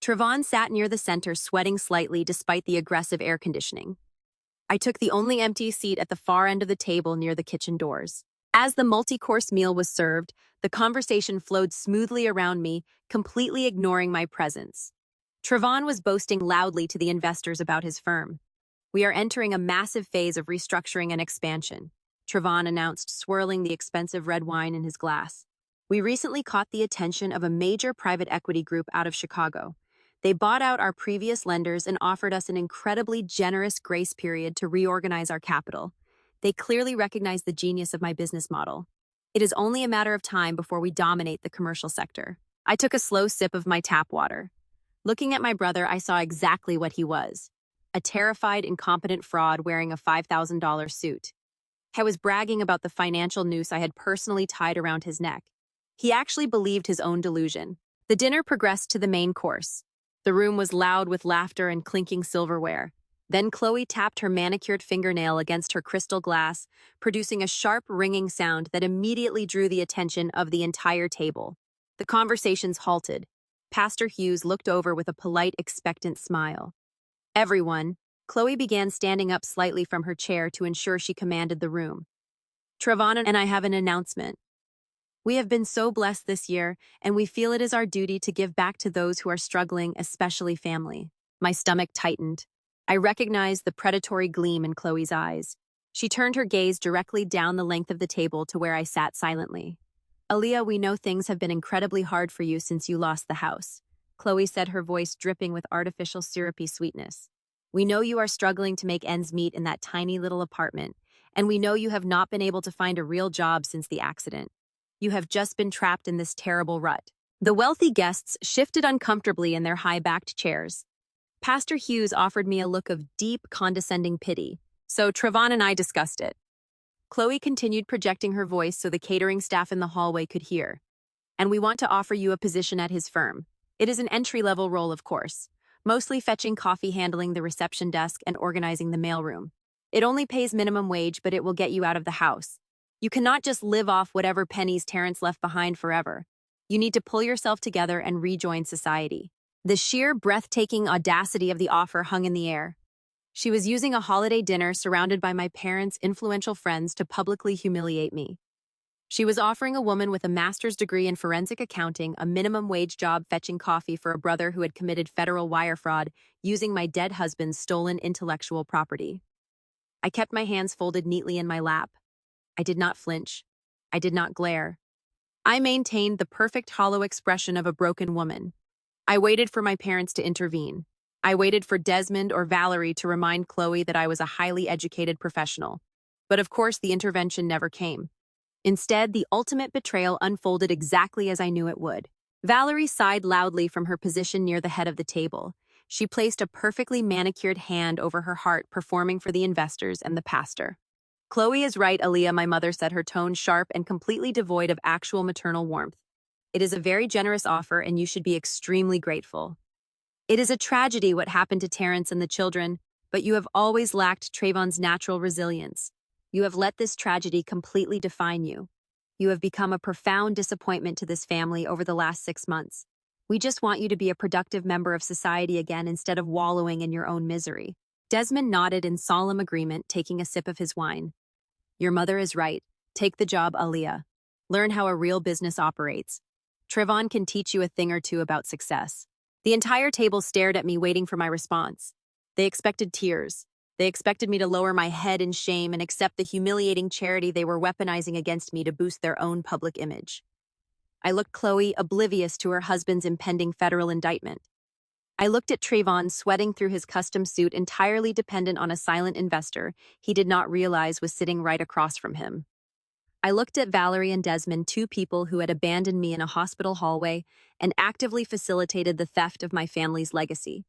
A: Trevon sat near the center, sweating slightly despite the aggressive air conditioning. I took the only empty seat at the far end of the table near the kitchen doors. As the multi-course meal was served, the conversation flowed smoothly around me, completely ignoring my presence. Trevon was boasting loudly to the investors about his firm. We are entering a massive phase of restructuring and expansion, Trevon announced, swirling the expensive red wine in his glass. We recently caught the attention of a major private equity group out of Chicago. They bought out our previous lenders and offered us an incredibly generous grace period to reorganize our capital. They clearly recognize the genius of my business model. It is only a matter of time before we dominate the commercial sector. I took a slow sip of my tap water. Looking at my brother, I saw exactly what he was. A terrified, incompetent fraud wearing a $5,000 suit. I was bragging about the financial noose I had personally tied around his neck. He actually believed his own delusion. The dinner progressed to the main course. The room was loud with laughter and clinking silverware. Then Chloe tapped her manicured fingernail against her crystal glass, producing a sharp, ringing sound that immediately drew the attention of the entire table. The conversations halted. Pastor Hughes looked over with a polite, expectant smile. Everyone, Chloe began standing up slightly from her chair to ensure she commanded the room. Trevon and I have an announcement. We have been so blessed this year, and we feel it is our duty to give back to those who are struggling, especially family. My stomach tightened. I recognized the predatory gleam in Chloe's eyes. She turned her gaze directly down the length of the table to where I sat silently. Aaliyah, we know things have been incredibly hard for you since you lost the house, Chloe said, her voice dripping with artificial syrupy sweetness. We know you are struggling to make ends meet in that tiny little apartment, and we know you have not been able to find a real job since the accident. You have just been trapped in this terrible rut. The wealthy guests shifted uncomfortably in their high-backed chairs. Pastor Hughes offered me a look of deep, condescending pity, so Trevon and I discussed it. Chloe continued, projecting her voice so the catering staff in the hallway could hear. And we want to offer you a position at his firm. It is an entry-level role, of course, mostly fetching coffee, handling the reception desk, and organizing the mailroom. It only pays minimum wage, but it will get you out of the house. You cannot just live off whatever pennies Terrence left behind forever. You need to pull yourself together and rejoin society. The sheer, breathtaking audacity of the offer hung in the air. She was using a holiday dinner surrounded by my parents' influential friends to publicly humiliate me. She was offering a woman with a master's degree in forensic accounting a minimum wage job fetching coffee for a brother who had committed federal wire fraud using my dead husband's stolen intellectual property. I kept my hands folded neatly in my lap. I did not flinch. I did not glare. I maintained the perfect hollow expression of a broken woman. I waited for my parents to intervene. I waited for Desmond or Valerie to remind Chloe that I was a highly educated professional. But of course, the intervention never came. Instead, the ultimate betrayal unfolded exactly as I knew it would. Valerie sighed loudly from her position near the head of the table. She placed a perfectly manicured hand over her heart, performing for the investors and the pastor. Chloe is right, Aaliyah, my mother said, her tone sharp and completely devoid of actual maternal warmth. It is a very generous offer, and you should be extremely grateful. It is a tragedy what happened to Terrence and the children, but you have always lacked Trevon's natural resilience. You have let this tragedy completely define you. You have become a profound disappointment to this family over the last 6 months. We just want you to be a productive member of society again instead of wallowing in your own misery. Desmond nodded in solemn agreement, taking a sip of his wine. Your mother is right. Take the job, Aaliyah. Learn how a real business operates. Trevon can teach you a thing or two about success. The entire table stared at me, waiting for my response. They expected tears. They expected me to lower my head in shame and accept the humiliating charity they were weaponizing against me to boost their own public image. I looked Chloe, oblivious to her husband's impending federal indictment. I looked at Trevon, sweating through his custom suit, entirely dependent on a silent investor he did not realize was sitting right across from him. I looked at Valerie and Desmond, two people who had abandoned me in a hospital hallway and actively facilitated the theft of my family's legacy.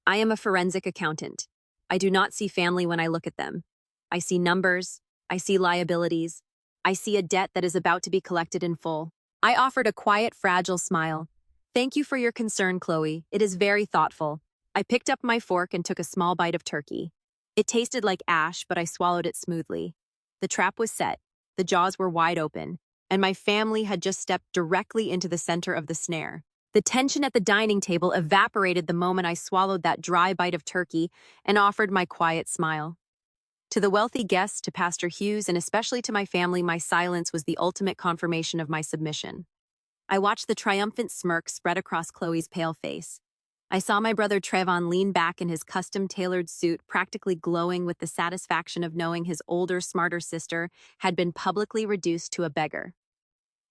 A: I am a forensic accountant. I do not see family when I look at them. I see numbers. I see liabilities. I see a debt that is about to be collected in full. I offered a quiet, fragile smile. Thank you for your concern, Chloe. It is very thoughtful. I picked up my fork and took a small bite of turkey. It tasted like ash, but I swallowed it smoothly. The trap was set. The jaws were wide open, and my family had just stepped directly into the center of the snare. The tension at the dining table evaporated the moment I swallowed that dry bite of turkey and offered my quiet smile. To the wealthy guests, to Pastor Hughes, and especially to my family, my silence was the ultimate confirmation of my submission. I watched the triumphant smirk spread across Chloe's pale face. I saw my brother Trevon lean back in his custom-tailored suit, practically glowing with the satisfaction of knowing his older, smarter sister had been publicly reduced to a beggar.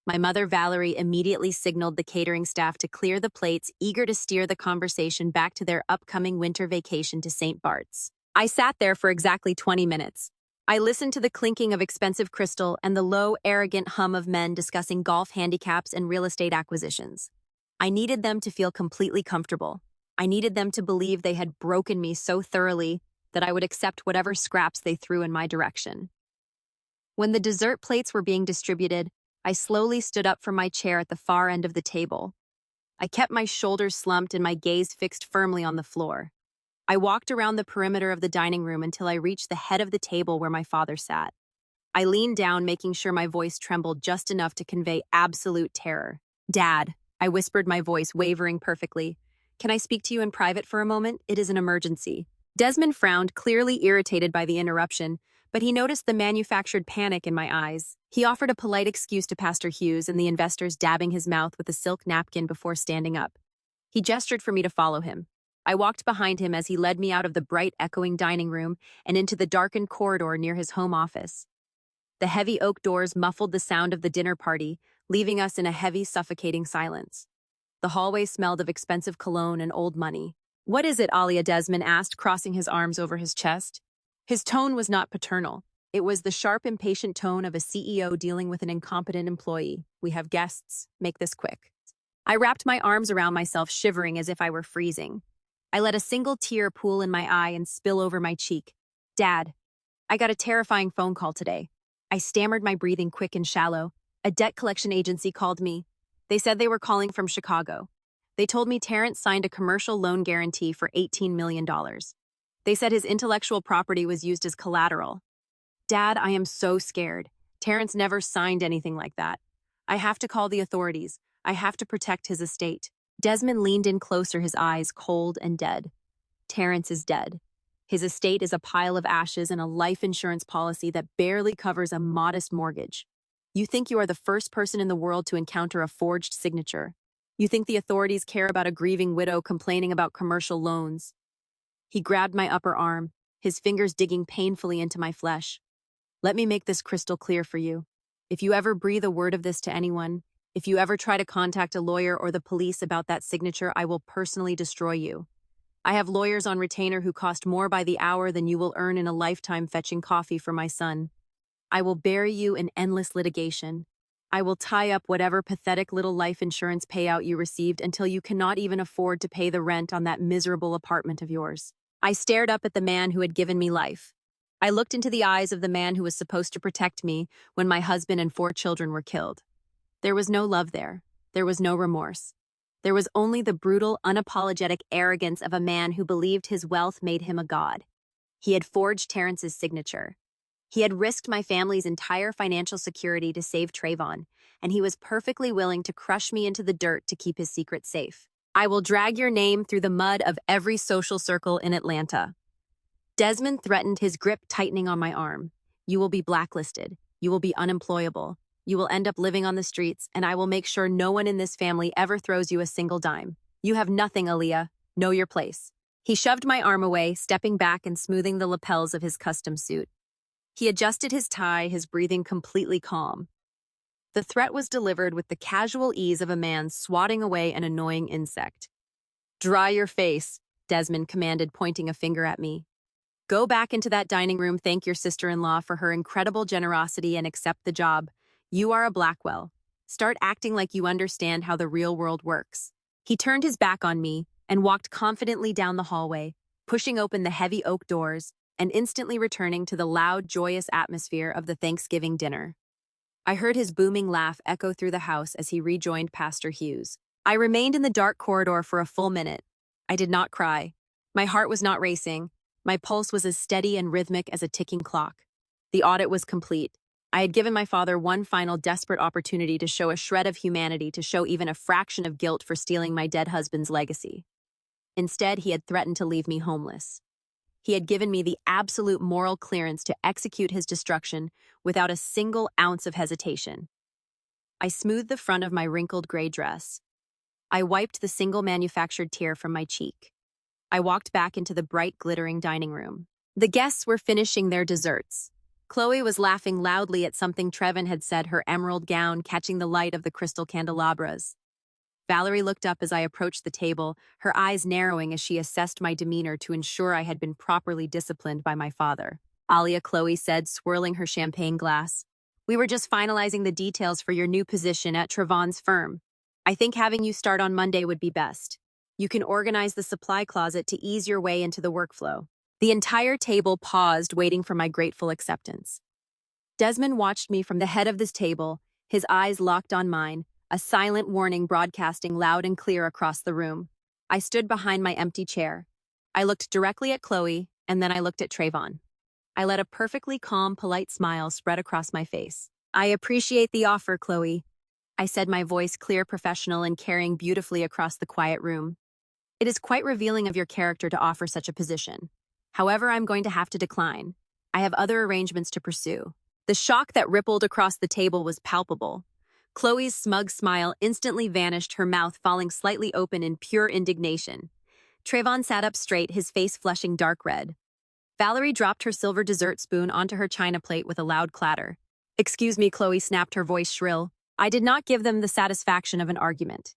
A: My mother, Valerie, immediately signaled the catering staff to clear the plates, eager to steer the conversation back to their upcoming winter vacation to St. Bart's. I sat there for exactly 20 minutes. I listened to the clinking of expensive crystal and the low, arrogant hum of men discussing golf handicaps and real estate acquisitions. I needed them to feel completely comfortable. I needed them to believe they had broken me so thoroughly that I would accept whatever scraps they threw in my direction. When the dessert plates were being distributed, I slowly stood up from my chair at the far end of the table. I kept my shoulders slumped and my gaze fixed firmly on the floor. I walked around the perimeter of the dining room until I reached the head of the table where my father sat. I leaned down, making sure my voice trembled just enough to convey absolute terror. "Dad," I whispered, my voice wavering perfectly. "Can I speak to you in private for a moment? It is an emergency." Desmond frowned, clearly irritated by the interruption, but he noticed the manufactured panic in my eyes. He offered a polite excuse to Pastor Hughes and the investors, dabbing his mouth with a silk napkin before standing up. He gestured for me to follow him. I walked behind him as he led me out of the bright, echoing dining room and into the darkened corridor near his home office. The heavy oak doors muffled the sound of the dinner party, leaving us in a heavy, suffocating silence. The hallway smelled of expensive cologne and old money. "What is it?" Alia, Desmond asked, crossing his arms over his chest. His tone was not paternal. It was the sharp, impatient tone of a CEO dealing with an incompetent employee. "We have guests. Make this quick." I wrapped my arms around myself, shivering as if I were freezing. I let a single tear pool in my eye and spill over my cheek. "Dad, I got a terrifying phone call today." I stammered, my breathing quick and shallow. "A debt collection agency called me. They said they were calling from Chicago. They told me Terrence signed a commercial loan guarantee for $18 million. They said his intellectual property was used as collateral. Dad, I am so scared. Terrence never signed anything like that. I have to call the authorities. I have to protect his estate." Desmond leaned in closer, his eyes cold and dead. "Terrence is dead. His estate is a pile of ashes and a life insurance policy that barely covers a modest mortgage. You think you are the first person in the world to encounter a forged signature. You think the authorities care about a grieving widow complaining about commercial loans." He grabbed my upper arm, his fingers digging painfully into my flesh. "Let me make this crystal clear for you. If you ever breathe a word of this to anyone, if you ever try to contact a lawyer or the police about that signature, I will personally destroy you. I have lawyers on retainer who cost more by the hour than you will earn in a lifetime fetching coffee for my son. I will bury you in endless litigation. I will tie up whatever pathetic little life insurance payout you received until you cannot even afford to pay the rent on that miserable apartment of yours." I stared up at the man who had given me life. I looked into the eyes of the man who was supposed to protect me when my husband and 4 children were killed. There was no love there. There was no remorse. There was only the brutal, unapologetic arrogance of a man who believed his wealth made him a god. He had forged Terrence's signature. He had risked my family's entire financial security to save Trayvon, and he was perfectly willing to crush me into the dirt to keep his secret safe. "I will drag your name through the mud of every social circle in Atlanta." Desmond threatened, his grip tightening on my arm. "You will be blacklisted. You will be unemployable. You will end up living on the streets, and I will make sure no one in this family ever throws you a single dime. You have nothing, Aaliyah. Know your place." He shoved my arm away, stepping back and smoothing the lapels of his custom suit. He adjusted his tie, his breathing completely calm. The threat was delivered with the casual ease of a man swatting away an annoying insect. "Dry your face," Desmond commanded, pointing a finger at me. "Go back into that dining room, thank your sister-in-law for her incredible generosity, and accept the job. You are a Blackwell. Start acting like you understand how the real world works." He turned his back on me, and walked confidently down the hallway, pushing open the heavy oak doors and instantly returning to the loud, joyous atmosphere of the Thanksgiving dinner. I heard his booming laugh echo through the house as he rejoined Pastor Hughes. I remained in the dark corridor for a full minute. I did not cry. My heart was not racing. My pulse was as steady and rhythmic as a ticking clock. The audit was complete. I had given my father one final desperate opportunity to show a shred of humanity, to show even a fraction of guilt for stealing my dead husband's legacy. Instead, he had threatened to leave me homeless. He had given me the absolute moral clearance to execute his destruction without a single ounce of hesitation. I smoothed the front of my wrinkled gray dress. I wiped the single manufactured tear from my cheek. I walked back into the bright, glittering dining room. The guests were finishing their desserts. Chloe was laughing loudly at something Trevin had said, her emerald gown catching the light of the crystal candelabras. Valerie looked up as I approached the table, her eyes narrowing as she assessed my demeanor to ensure I had been properly disciplined by my father. Alia, Chloe said, swirling her champagne glass. We were just finalizing the details for your new position at Trevon's firm. I think having you start on Monday would be best. You can organize the supply closet to ease your way into the workflow. The entire table paused, waiting for my grateful acceptance. Desmond watched me from the head of this table, his eyes locked on mine, a silent warning broadcasting loud and clear across the room. I stood behind my empty chair. I looked directly at Chloe, and then I looked at Trevon. I let a perfectly calm, polite smile spread across my face. I appreciate the offer, Chloe, I said, my voice clear, professional, and carrying beautifully across the quiet room. It is quite revealing of your character to offer such a position. However, I'm going to have to decline. I have other arrangements to pursue. The shock that rippled across the table was palpable. Chloe's smug smile instantly vanished, her mouth falling slightly open in pure indignation. Trevon sat up straight, his face flushing dark red. Valerie dropped her silver dessert spoon onto her china plate with a loud clatter. Excuse me, Chloe snapped, her voice shrill. I did not give them the satisfaction of an argument.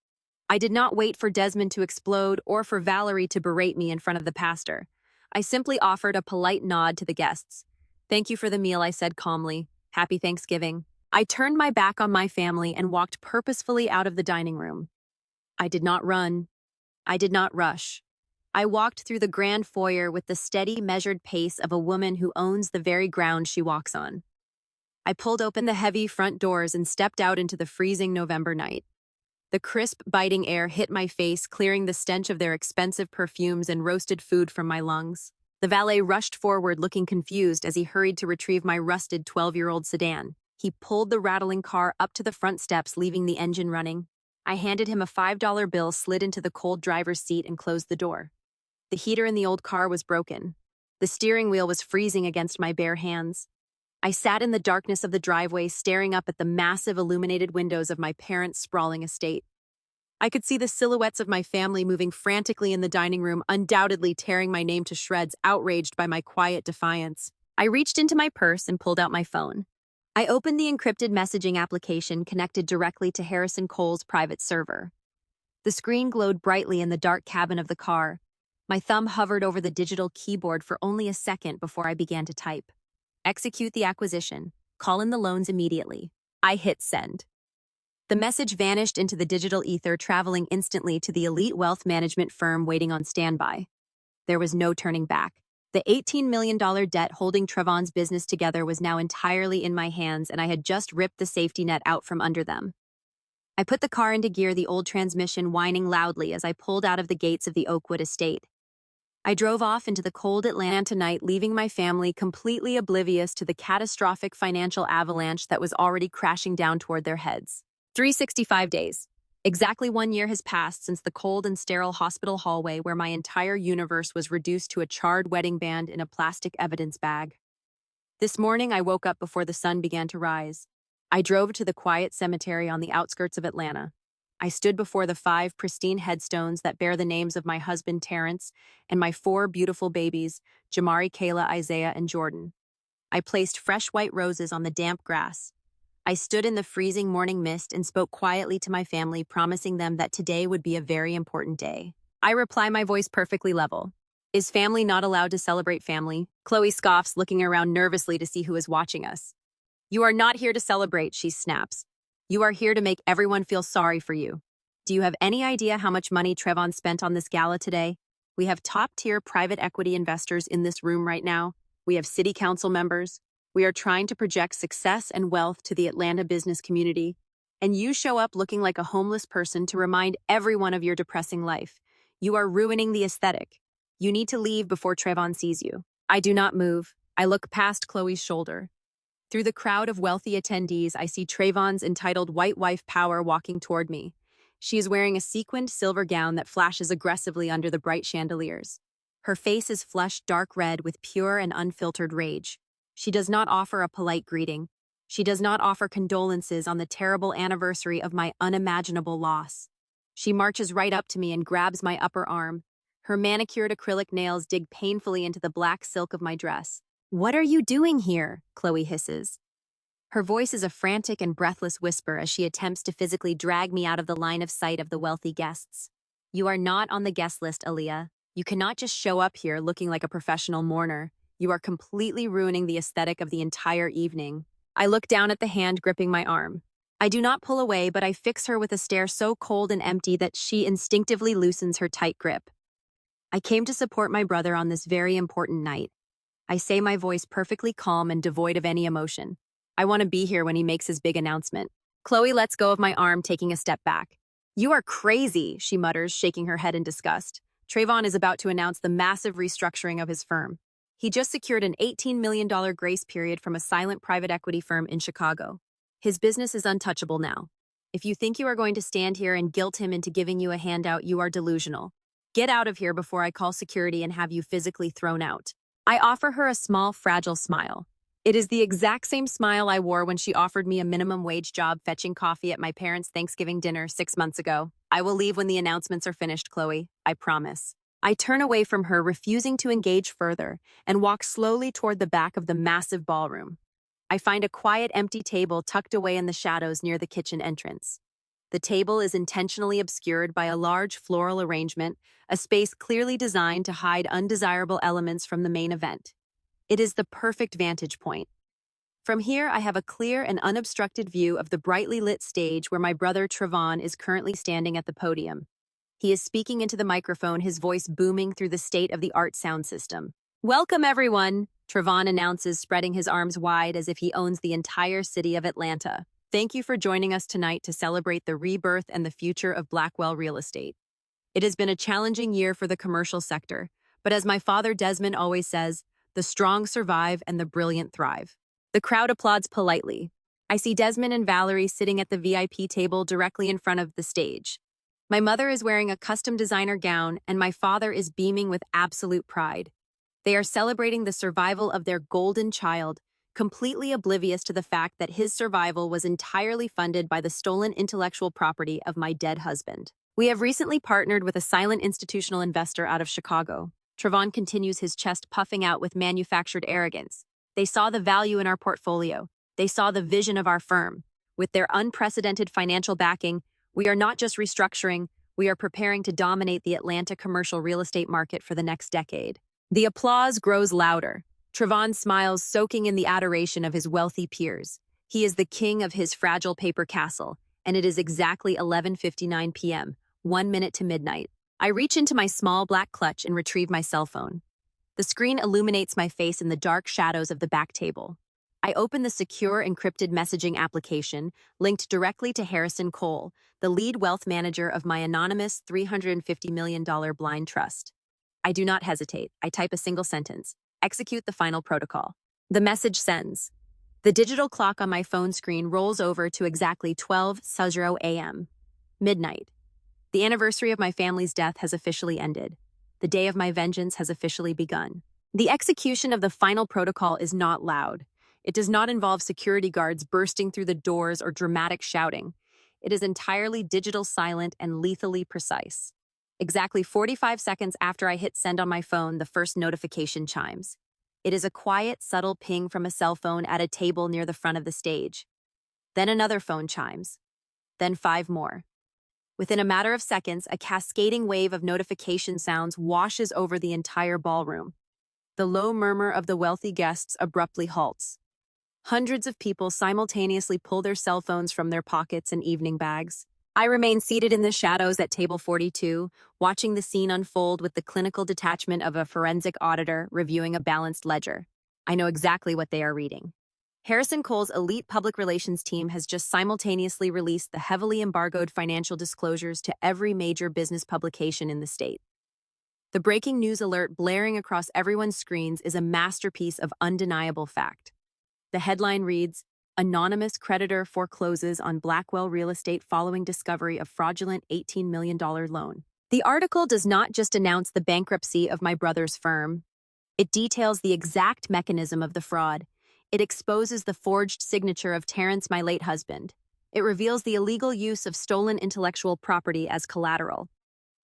A: I did not wait for Desmond to explode or for Valerie to berate me in front of the pastor. I simply offered a polite nod to the guests. Thank you for the meal, I said calmly. Happy Thanksgiving. I turned my back on my family and walked purposefully out of the dining room. I did not run. I did not rush. I walked through the grand foyer with the steady, measured pace of a woman who owns the very ground she walks on. I pulled open the heavy front doors and stepped out into the freezing November night. The crisp, biting air hit my face, clearing the stench of their expensive perfumes and roasted food from my lungs. The valet rushed forward, looking confused as he hurried to retrieve my rusted 12-year-old sedan. He pulled the rattling car up to the front steps, leaving the engine running. I handed him a $5 bill, slid into the cold driver's seat, and closed the door. The heater in the old car was broken. The steering wheel was freezing against my bare hands. I sat in the darkness of the driveway, staring up at the massive illuminated windows of my parents' sprawling estate. I could see the silhouettes of my family moving frantically in the dining room, undoubtedly tearing my name to shreds, outraged by my quiet defiance. I reached into my purse and pulled out my phone. I opened the encrypted messaging application connected directly to Harrison Cole's private server. The screen glowed brightly in the dark cabin of the car. My thumb hovered over the digital keyboard for only a second before I began to type. Execute the acquisition. Call in the loans immediately. I hit send. The message vanished into the digital ether, traveling instantly to the elite wealth management firm waiting on standby. There was no turning back. The $18 million debt holding Trevon's business together was now entirely in my hands, and I had just ripped the safety net out from under them. I put the car into gear, the old transmission whining loudly as I pulled out of the gates of the Oakwood estate. I drove off into the cold Atlanta night, leaving my family completely oblivious to the catastrophic financial avalanche that was already crashing down toward their heads. 365 days. Exactly 1 year has passed since the cold and sterile hospital hallway where my entire universe was reduced to a charred wedding band in a plastic evidence bag. This morning, I woke up before the sun began to rise. I drove to the quiet cemetery on the outskirts of Atlanta. I stood before the 5 pristine headstones that bear the names of my husband, Terrence, and my 4 beautiful babies, Jamari, Kayla, Isaiah, and Jordan. I placed fresh white roses on the damp grass. I stood in the freezing morning mist and spoke quietly to my family, promising them that today would be a very important day. I reply, my voice perfectly level. Is family not allowed to celebrate family? Chloe scoffs, looking around nervously to see who is watching us. You are not here to celebrate, she snaps. You are here to make everyone feel sorry for you. Do you have any idea how much money Trevon spent on this gala today? We have top-tier private equity investors in this room right now. We have city council members. We are trying to project success and wealth to the Atlanta business community. And you show up looking like a homeless person to remind everyone of your depressing life. You are ruining the aesthetic. You need to leave before Trevon sees you. I do not move. I look past Chloe's shoulder. Through the crowd of wealthy attendees, I see Trevon's entitled white wife power walking toward me. She is wearing a sequined silver gown that flashes aggressively under the bright chandeliers. Her face is flushed dark red with pure and unfiltered rage. She does not offer a polite greeting. She does not offer condolences on the terrible anniversary of my unimaginable loss. She marches right up to me and grabs my upper arm. Her manicured acrylic nails dig painfully into the black silk of my dress. "What are you doing here?" Chloe hisses. Her voice is a frantic and breathless whisper as she attempts to physically drag me out of the line of sight of the wealthy guests. "You are not on the guest list, Aaliyah. You cannot just show up here looking like a professional mourner. You are completely ruining the aesthetic of the entire evening." I look down at the hand gripping my arm. I do not pull away, but I fix her with a stare so cold and empty that she instinctively loosens her tight grip. "I came to support my brother on this very important night." I say, my voice perfectly calm and devoid of any emotion. "I want to be here when he makes his big announcement." Chloe lets go of my arm, taking a step back. "You are crazy," she mutters, shaking her head in disgust. Trevon is about to announce the massive restructuring of his firm. He just secured an $18 million grace period from a silent private equity firm in Chicago. His business is untouchable now. If you think you are going to stand here and guilt him into giving you a handout, you are delusional. Get out of here before I call security and have you physically thrown out. I offer her a small, fragile smile. It is the exact same smile I wore when she offered me a minimum wage job fetching coffee at my parents' Thanksgiving dinner 6 months ago. "I will leave when the announcements are finished, Chloe. I promise." I turn away from her, refusing to engage further, and walk slowly toward the back of the massive ballroom. I find a quiet, empty table tucked away in the shadows near the kitchen entrance. The table is intentionally obscured by a large floral arrangement, a space clearly designed to hide undesirable elements from the main event. It is the perfect vantage point. From here, I have a clear and unobstructed view of the brightly lit stage where my brother Trevon is currently standing at the podium. He is speaking into the microphone, his voice booming through the state-of-the-art sound system. "Welcome, everyone," Trevon announces, spreading his arms wide as if he owns the entire city of Atlanta. "Thank you for joining us tonight to celebrate the rebirth and the future of Blackwell Real Estate. It has been a challenging year for the commercial sector, but as my father Desmond always says, the strong survive and the brilliant thrive." The crowd applauds politely. I see Desmond and Valerie sitting at the VIP table directly in front of the stage. My mother is wearing a custom designer gown, and my father is beaming with absolute pride. They are celebrating the survival of their golden child, completely oblivious to the fact that his survival was entirely funded by the stolen intellectual property of my dead husband. "We have recently partnered with a silent institutional investor out of Chicago." Trevon continues, his chest puffing out with manufactured arrogance. "They saw the value in our portfolio. They saw the vision of our firm. With their unprecedented financial backing, we are not just restructuring, we are preparing to dominate the Atlanta commercial real estate market for the next decade." The applause grows louder. Trevon smiles, soaking in the adoration of his wealthy peers. He is the king of his fragile paper castle, and it is exactly 11:59 p.m., 1 minute to midnight. I reach into my small black clutch and retrieve my cell phone. The screen illuminates my face in the dark shadows of the back table. I open the secure encrypted messaging application linked directly to Harrison Cole, the lead wealth manager of my anonymous $350 million blind trust. I do not hesitate. I type a single sentence. Execute the final protocol. The message sends. The digital clock on my phone screen rolls over to exactly 12:00 a.m. Midnight. The anniversary of my family's death has officially ended. The day of my vengeance has officially begun. The execution of the final protocol is not loud. It does not involve security guards bursting through the doors or dramatic shouting. It is entirely digital, silent, and lethally precise. Exactly 45 seconds after I hit send on my phone, the first notification chimes. It is a quiet, subtle ping from a cell phone at a table near the front of the stage. Then another phone chimes. Then 5 more. Within a matter of seconds, a cascading wave of notification sounds washes over the entire ballroom. The low murmur of the wealthy guests abruptly halts. Hundreds of people simultaneously pull their cell phones from their pockets and evening bags. I remain seated in the shadows at table 42, watching the scene unfold with the clinical detachment of a forensic auditor reviewing a balanced ledger. I know exactly what they are reading. Harrison Cole's elite public relations team has just simultaneously released the heavily embargoed financial disclosures to every major business publication in the state. The breaking news alert blaring across everyone's screens is a masterpiece of undeniable fact. The headline reads, "Anonymous creditor forecloses on Blackwell real estate following discovery of fraudulent $18 million loan." The article does not just announce the bankruptcy of my brother's firm. It details the exact mechanism of the fraud. It exposes the forged signature of Terrence, my late husband. It reveals the illegal use of stolen intellectual property as collateral.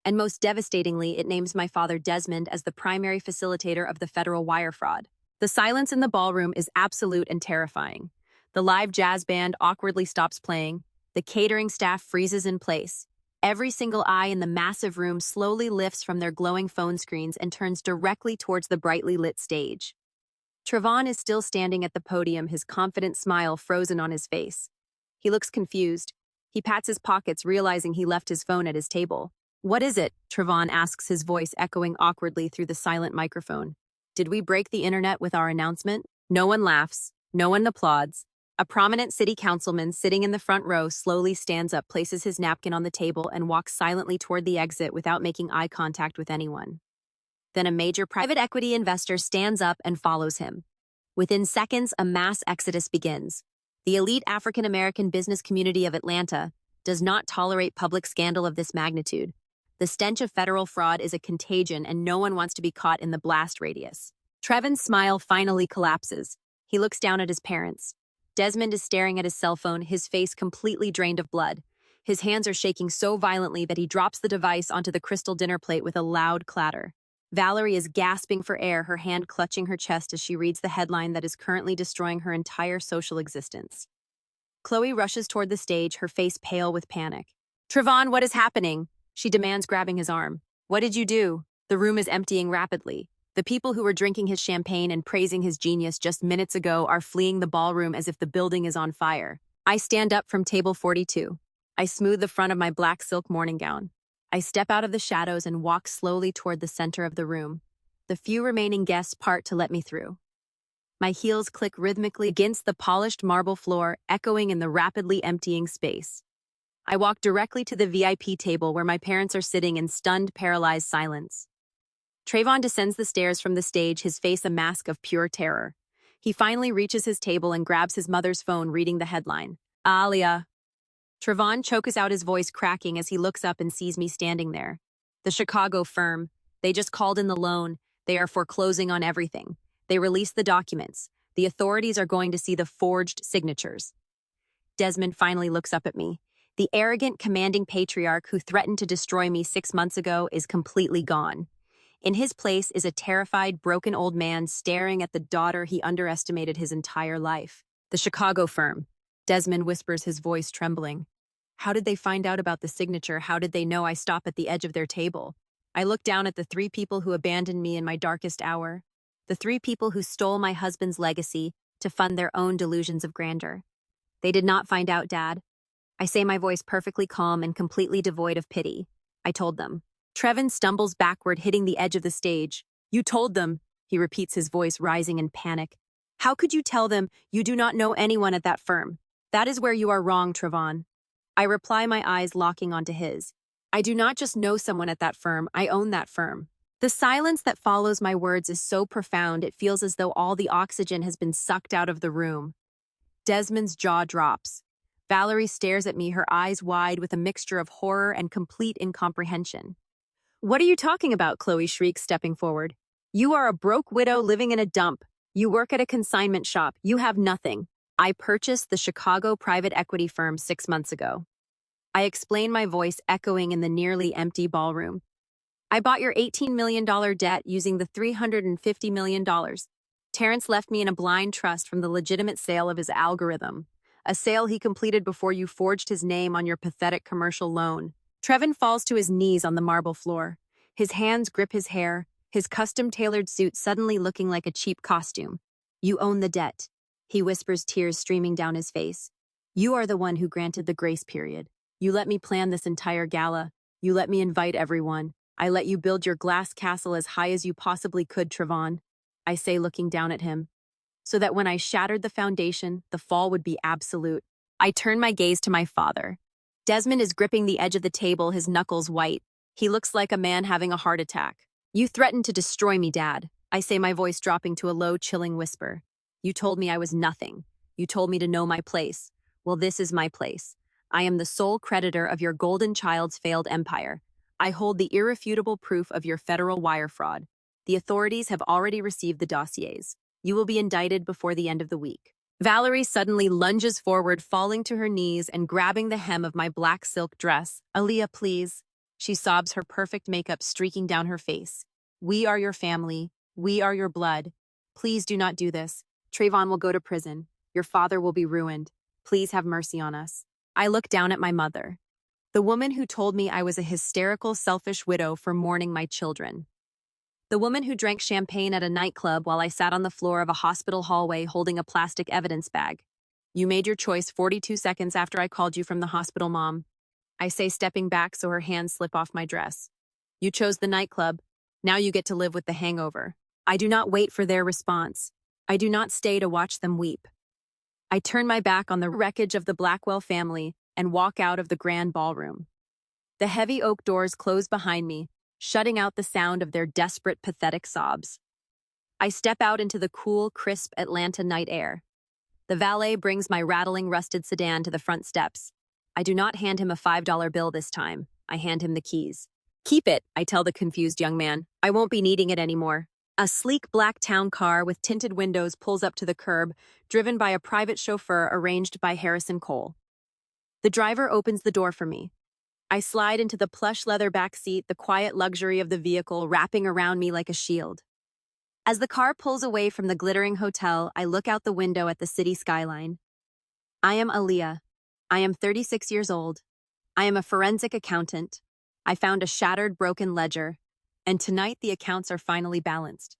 A: And most devastatingly, it names my father Desmond as the primary facilitator of the federal wire fraud. The silence in the ballroom is absolute and terrifying. The live jazz band awkwardly stops playing. The catering staff freezes in place. Every single eye in the massive room slowly lifts from their glowing phone screens and turns directly towards the brightly lit stage. Trevon is still standing at the podium, his confident smile frozen on his face. He looks confused. He pats his pockets, realizing he left his phone at his table. "What is it?" Trevon asks, his voice echoing awkwardly through the silent microphone. "Did we break the internet with our announcement?" No one laughs. No one applauds. A prominent city councilman sitting in the front row slowly stands up, places his napkin on the table, and walks silently toward the exit without making eye contact with anyone. Then a major private equity investor stands up and follows him. Within seconds, a mass exodus begins. The elite African-American business community of Atlanta does not tolerate public scandal of this magnitude. The stench of federal fraud is a contagion, and no one wants to be caught in the blast radius. Trevon's smile finally collapses. He looks down at his parents. Desmond is staring at his cell phone, his face completely drained of blood. His hands are shaking so violently that he drops the device onto the crystal dinner plate with a loud clatter. Valerie is gasping for air, her hand clutching her chest as she reads the headline that is currently destroying her entire social existence. Chloe rushes toward the stage, her face pale with panic. "Trevon, what is happening?" she demands, grabbing his arm. "What did you do?" The room is emptying rapidly. The people who were drinking his champagne and praising his genius just minutes ago are fleeing the ballroom as if the building is on fire. I stand up from table 42. I smooth the front of my black silk morning gown. I step out of the shadows and walk slowly toward the center of the room. The few remaining guests part to let me through. My heels click rhythmically against the polished marble floor, echoing in the rapidly emptying space. I walk directly to the VIP table where my parents are sitting in stunned, paralyzed silence. Trevon descends the stairs from the stage, his face a mask of pure terror. He finally reaches his table and grabs his mother's phone, reading the headline. "Alia." Trevon chokes out, his voice cracking as he looks up and sees me standing there. "The Chicago firm. They just called in the loan. They are foreclosing on everything. They released the documents. The authorities are going to see the forged signatures." Desmond finally looks up at me. The arrogant, commanding patriarch who threatened to destroy me 6 months ago is completely gone. In his place is a terrified, broken old man staring at the daughter he underestimated his entire life. "The Chicago firm," Desmond whispers, his voice trembling. "How did they find out about the signature? How did they know I stop at the edge of their table?" I look down at the 3 people who abandoned me in my darkest hour. The 3 people who stole my husband's legacy to fund their own delusions of grandeur. "They did not find out, Dad." I say, my voice perfectly calm and completely devoid of pity. "I told them." Trevon stumbles backward, hitting the edge of the stage. "You told them," he repeats, his voice rising in panic. "How could you tell them? You do not know anyone at that firm." "That is where you are wrong, Trevon." I reply, my eyes locking onto his. "I do not just know someone at that firm, I own that firm." The silence that follows my words is so profound it feels as though all the oxygen has been sucked out of the room. Desmond's jaw drops. Valerie stares at me, her eyes wide with a mixture of horror and complete incomprehension. "What are you talking about?" Chloe shrieks, stepping forward. "You are a broke widow living in a dump. You work at a consignment shop. You have nothing. I purchased the Chicago private equity firm 6 months ago." I explain, my voice echoing in the nearly empty ballroom. "I bought your $18 million debt using the $350 million. Terrence left me in a blind trust from the legitimate sale of his algorithm, a sale he completed before you forged his name on your pathetic commercial loan." Trevon falls to his knees on the marble floor. His hands grip his hair, his custom-tailored suit suddenly looking like a cheap costume. "You own the debt," he whispers, tears streaming down his face. "You are the one who granted the grace period." You let me plan this entire gala. You let me invite everyone. I let you build your glass castle as high as you possibly could, Trevon, I say, looking down at him, so that when I shattered the foundation, the fall would be absolute. I turn my gaze to my father. Desmond is gripping the edge of the table, his knuckles white. He looks like a man having a heart attack. You threatened to destroy me, Dad, I say, my voice dropping to a low, chilling whisper. You told me I was nothing. You told me to know my place. Well, this is my place. I am the sole creditor of your golden child's failed empire. I hold the irrefutable proof of your federal wire fraud. The authorities have already received the dossiers. You will be indicted before the end of the week. Valerie suddenly lunges forward, falling to her knees and grabbing the hem of my black silk dress. Aaliyah, please. She sobs, her perfect makeup streaking down her face. We are your family. We are your blood. Please do not do this. Trayvon will go to prison. Your father will be ruined. Please have mercy on us. I look down at my mother, the woman who told me I was a hysterical, selfish widow for mourning my children. The woman who drank champagne at a nightclub while I sat on the floor of a hospital hallway holding a plastic evidence bag. You made your choice 42 seconds after I called you from the hospital, Mom. I say, stepping back so her hands slip off my dress. You chose the nightclub. Now you get to live with the hangover. I do not wait for their response. I do not stay to watch them weep. I turn my back on the wreckage of the Blackwell family and walk out of the grand ballroom. The heavy oak doors close behind me, shutting out the sound of their desperate, pathetic sobs. I step out into the cool, crisp Atlanta night air. The valet brings my rattling, rusted sedan to the front steps. I do not hand him a $5 bill this time. I hand him the keys. Keep it, I tell the confused young man. I won't be needing it anymore. A sleek black town car with tinted windows pulls up to the curb, driven by a private chauffeur arranged by Harrison Cole. The driver opens the door for me. I slide into the plush leather back seat, the quiet luxury of the vehicle wrapping around me like a shield. As the car pulls away from the glittering hotel, I look out the window at the city skyline. I am Aaliyah. I am 36 years old. I am a forensic accountant. I found a shattered, broken ledger, and tonight the accounts are finally balanced.